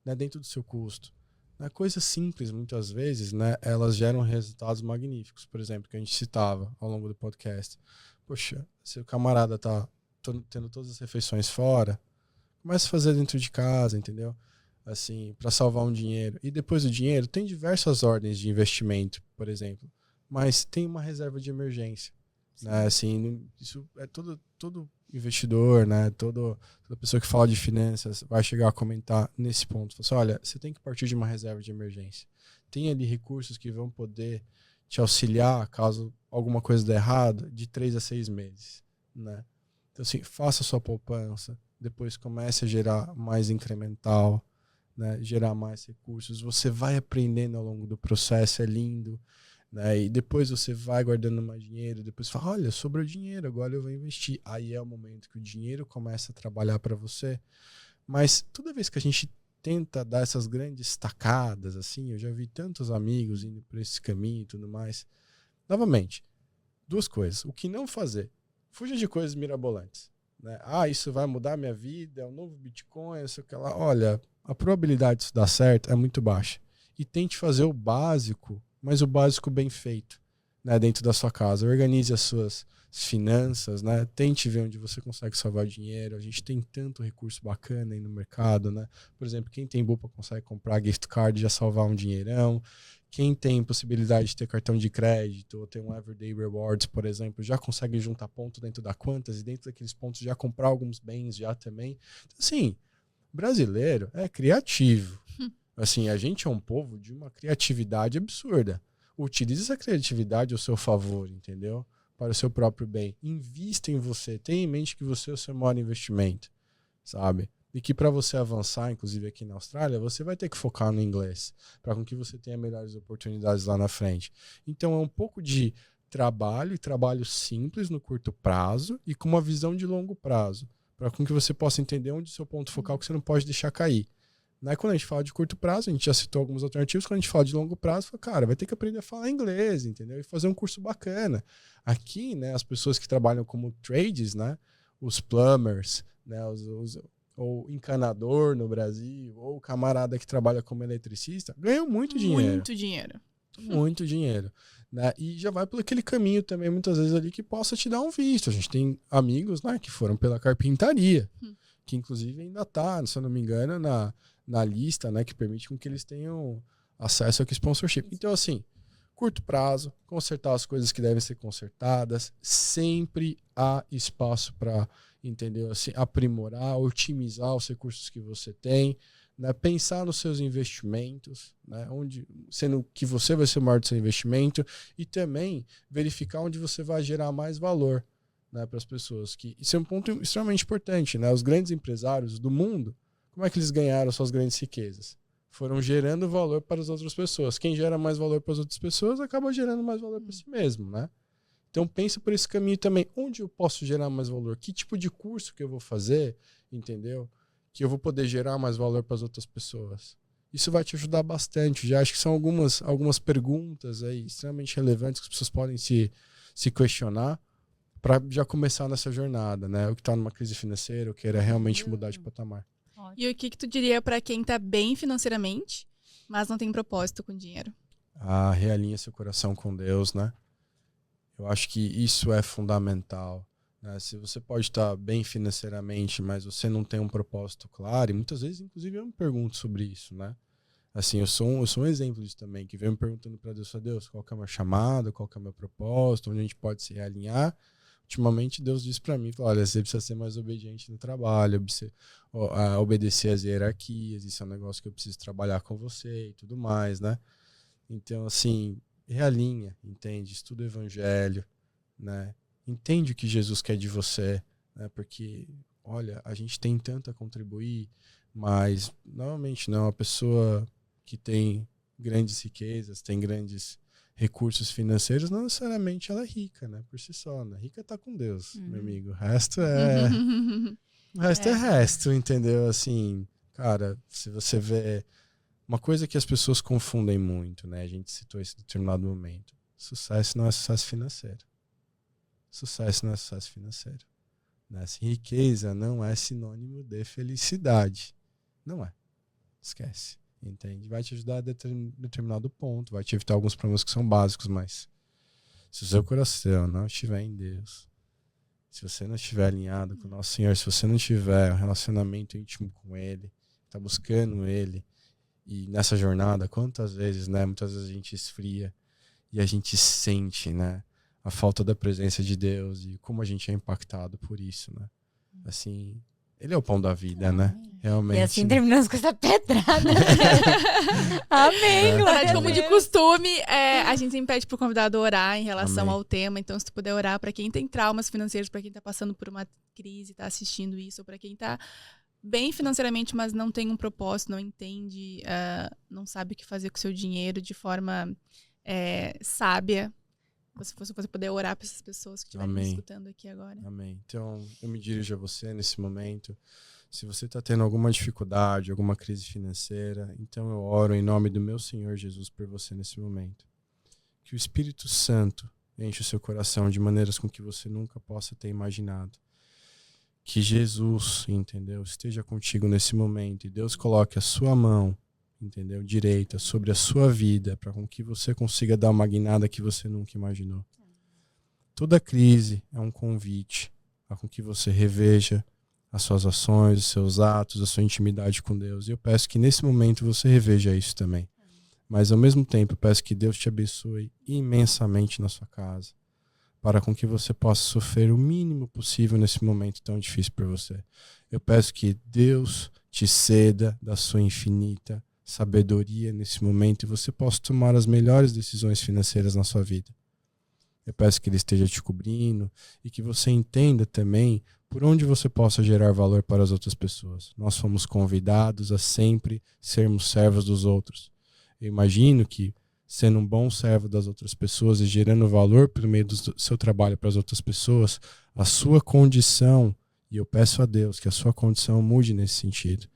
né, dentro do seu custo, né, coisas simples, muitas vezes, né, elas geram resultados magníficos. Por exemplo, que a gente citava ao longo do podcast. Poxa, se o camarada tá tendo todas as refeições fora, comece a fazer dentro de casa, entendeu? Assim, para salvar um dinheiro. E depois do dinheiro, tem diversas ordens de investimento, por exemplo, mas tem uma reserva de emergência. Né, assim, isso é todo investidor, né, toda pessoa que fala de finanças vai chegar a comentar nesse ponto. Assim, olha, você tem que partir de uma reserva de emergência. Tem ali recursos que vão poder te auxiliar caso alguma coisa dê errado de 3 a 6 meses. Né? Então, assim, faça sua poupança, depois comece a gerar mais incremental, né, gerar mais recursos. Você vai aprendendo ao longo do processo, é lindo. Né? E depois você vai guardando mais dinheiro, depois fala, olha, sobrou dinheiro, agora eu vou investir. Aí é o momento que o dinheiro começa a trabalhar para você. Mas toda vez que a gente tenta dar essas grandes tacadas, assim, eu já vi tantos amigos indo por esse caminho e tudo mais. Novamente, duas coisas. O que não fazer? Fuja de coisas mirabolantes. Né? Isso vai mudar minha vida, é o novo Bitcoin, sei o que lá. Olha, a probabilidade disso dar certo é muito baixa. E tente fazer o básico, mas o básico bem feito, né, dentro da sua casa. Organize as suas finanças, né? Tente ver onde você consegue salvar dinheiro. A gente tem tanto recurso bacana aí no mercado, né? Por exemplo, quem tem Bupa consegue comprar gift card e já salvar um dinheirão. Quem tem possibilidade de ter cartão de crédito ou ter um Everyday Rewards, por exemplo, já consegue juntar ponto dentro da Quantas e dentro daqueles pontos já comprar alguns bens já também. Então, assim, brasileiro é criativo. Assim, a gente é um povo de uma criatividade absurda. Utilize essa criatividade ao seu favor, entendeu? Para o seu próprio bem. Invista em você. Tenha em mente que você é o seu maior investimento, sabe? E que para você avançar, inclusive aqui na Austrália, você vai ter que focar no inglês, para com que você tenha melhores oportunidades lá na frente. Então é um pouco de trabalho, e trabalho simples no curto prazo e com uma visão de longo prazo, para com que você possa entender onde é o seu ponto focal que você não pode deixar cair. Né? Quando a gente fala de curto prazo, a gente já citou algumas alternativas. Quando a gente fala de longo prazo, fala, cara, vai ter que aprender a falar inglês, entendeu? E fazer um curso bacana. Aqui, né, as pessoas que trabalham como trades, né, os plumbers, né, ou encanador no Brasil, ou o camarada que trabalha como eletricista, ganham muito dinheiro. Muito dinheiro. Muito dinheiro. Né? E já vai por aquele caminho também, muitas vezes, ali que possa te dar um visto. A gente tem amigos, né, que foram pela carpintaria, que inclusive ainda está, se eu não me engano, na lista, né, que permite com que eles tenham acesso ao sponsorship. Então, assim, curto prazo, consertar as coisas que devem ser consertadas, sempre há espaço para, entendeu? Assim, aprimorar, otimizar os recursos que você tem, né, pensar nos seus investimentos, né, sendo que você vai ser o maior do seu investimento, e também verificar onde você vai gerar mais valor, né, para as pessoas. Isso é um ponto extremamente importante. Né? Os grandes empresários do mundo, como é que eles ganharam suas grandes riquezas? Foram gerando valor para as outras pessoas. Quem gera mais valor para as outras pessoas acaba gerando mais valor para si mesmo, né? Então pensa por esse caminho também. Onde eu posso gerar mais valor? Que tipo de curso que eu vou fazer, entendeu? Que eu vou poder gerar mais valor para as outras pessoas. Isso vai te ajudar bastante. Já acho que são algumas perguntas aí extremamente relevantes que as pessoas podem se questionar para já começar nessa jornada, né? O que está numa crise financeira, ou queira realmente mudar de patamar. E o que tu diria para quem tá bem financeiramente, mas não tem propósito com dinheiro? Realinha seu coração com Deus, né? Eu acho que isso é fundamental. Né? Se você pode estar bem financeiramente, mas você não tem um propósito claro, e muitas vezes, inclusive, eu me pergunto sobre isso, né? Assim, eu sou um exemplo disso também, que veio me perguntando para Deus, Deus, qual que é o meu chamado, qual que é o meu propósito, onde a gente pode se realinhar. Ultimamente, Deus disse para mim, olha, você precisa ser mais obediente no trabalho, obedecer às hierarquias, isso é um negócio que eu preciso trabalhar com você e tudo mais, né? Então, assim, realinha, entende? Estuda o evangelho, né? Entende o que Jesus quer de você, né? Porque, olha, a gente tem tanto a contribuir, mas, normalmente, não, a pessoa que tem grandes riquezas, tem grandes recursos financeiros, não necessariamente ela é rica, né? Por si só, né? Rica tá com Deus, meu amigo. O resto é... o resto é resto, entendeu? Assim, cara, se você vê... Uma coisa que as pessoas confundem muito, né? A gente citou isso em determinado momento. Sucesso não é sucesso financeiro. Sucesso não é sucesso financeiro. Né? Assim, riqueza não é sinônimo de felicidade. Não é. Esquece. Entende? Vai te ajudar a determinado ponto, vai te evitar alguns problemas que são básicos, mas se o seu coração não estiver em Deus, se você não estiver alinhado com o nosso Senhor, se você não tiver um relacionamento íntimo com Ele, está buscando Ele, e nessa jornada, quantas vezes, né, muitas vezes a gente esfria e a gente sente, né, a falta da presença de Deus e como a gente é impactado por isso, né? Assim, Ele é o pão da vida, né? Realmente. E assim terminamos com essa pedrada. Amém, glória a Como de Deus. costume, a gente sempre pede pro convidado orar em relação Amém. ao tema. Então, se tu puder orar para quem tem traumas financeiros, para quem tá passando por uma crise, tá assistindo isso, ou para quem tá bem financeiramente, mas não tem um propósito, não entende, não sabe o que fazer com o seu dinheiro de forma sábia. Se você puder orar para essas pessoas que estiverem me escutando aqui agora. Amém. Então, eu me dirijo a você nesse momento. Se você está tendo alguma dificuldade, alguma crise financeira, então eu oro em nome do meu Senhor Jesus por você nesse momento. Que o Espírito Santo enche o seu coração de maneiras com que você nunca possa ter imaginado. Que Jesus, entendeu, esteja contigo nesse momento e Deus coloque a sua mão, entendeu, direita sobre a sua vida para com que você consiga dar uma guinada que você nunca imaginou. Toda crise é um convite a com que você reveja as suas ações, os seus atos, a sua intimidade com Deus. E eu peço que nesse momento você reveja isso também. Mas ao mesmo tempo eu peço que Deus te abençoe imensamente na sua casa, para com que você possa sofrer o mínimo possível nesse momento tão difícil para você. Eu peço que Deus te ceda da sua infinita sabedoria nesse momento e você possa tomar as melhores decisões financeiras na sua vida. Eu peço que Ele esteja te cobrindo e que você entenda também por onde você possa gerar valor para as outras pessoas. Nós fomos convidados a sempre sermos servos dos outros. Eu imagino que, sendo um bom servo das outras pessoas e gerando valor pelo meio do seu trabalho para as outras pessoas, a sua condição, e eu peço a Deus que a sua condição mude nesse sentido.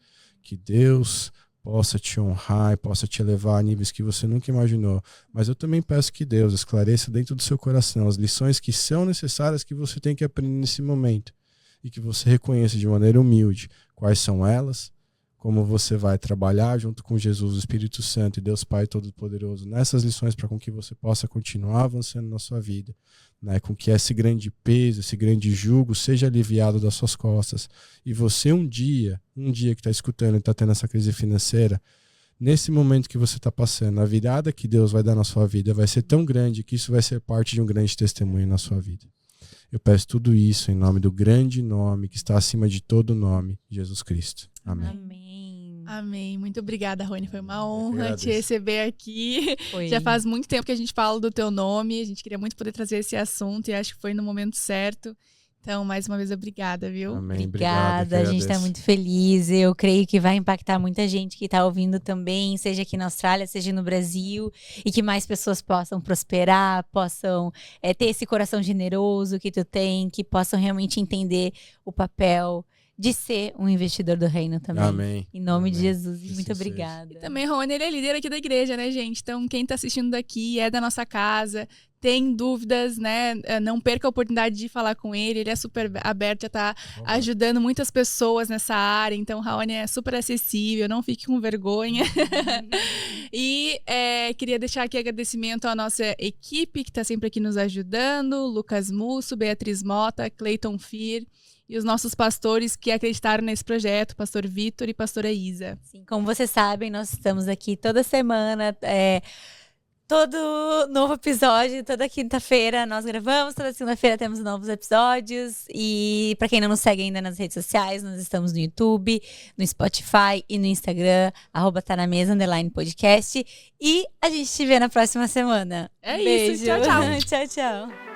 Que Deus possa te honrar e possa te elevar a níveis que você nunca imaginou. Mas eu também peço que Deus esclareça dentro do seu coração as lições que são necessárias que você tem que aprender nesse momento. E que você reconheça de maneira humilde quais são elas, como você vai trabalhar junto com Jesus, o Espírito Santo e Deus Pai Todo-Poderoso nessas lições para com que você possa continuar avançando na sua vida, né? Com que esse grande peso, esse grande jugo seja aliviado das suas costas. E você um dia que está escutando e está tendo essa crise financeira, nesse momento que você está passando, a virada que Deus vai dar na sua vida vai ser tão grande que isso vai ser parte de um grande testemunho na sua vida. Eu peço tudo isso em nome do grande nome que está acima de todo nome, Jesus Cristo. Amém. Amém. Amém. Muito obrigada, Rony. Foi uma honra te receber aqui. Foi. Já faz muito tempo que a gente fala do teu nome. A gente queria muito poder trazer esse assunto e acho que foi no momento certo. Então, mais uma vez, obrigada, viu? Amém. Obrigada, a gente está muito feliz. Eu creio que vai impactar muita gente que está ouvindo também, seja aqui na Austrália, seja no Brasil, e que mais pessoas possam prosperar, possam ter esse coração generoso que tu tem, que possam realmente entender o papel de ser um investidor do reino também. Amém. Em nome de Amém. Jesus. Que Muito assim seja. obrigada. E também, Rony, ele é líder aqui da igreja, né, gente? Então, quem tá assistindo daqui é da nossa casa, tem dúvidas, né? Não perca a oportunidade de falar com ele. Ele é super aberto, já tá ajudando muitas pessoas nessa área. Então, Rony é super acessível, não fique com vergonha. E queria deixar aqui agradecimento à nossa equipe, que tá sempre aqui nos ajudando. Lucas Musso, Beatriz Mota, Cleiton Fir e os nossos pastores que acreditaram nesse projeto, pastor Vitor e pastora Isa. Sim, como vocês sabem, nós estamos aqui toda semana, todo novo episódio, toda quinta-feira nós gravamos, toda segunda-feira temos novos episódios. E para quem não nos segue ainda nas redes sociais, nós estamos no YouTube, no Spotify e no Instagram, @tanamesa_podcast. E a gente se vê na próxima semana. É isso, tchau, tchau. Tchau, tchau.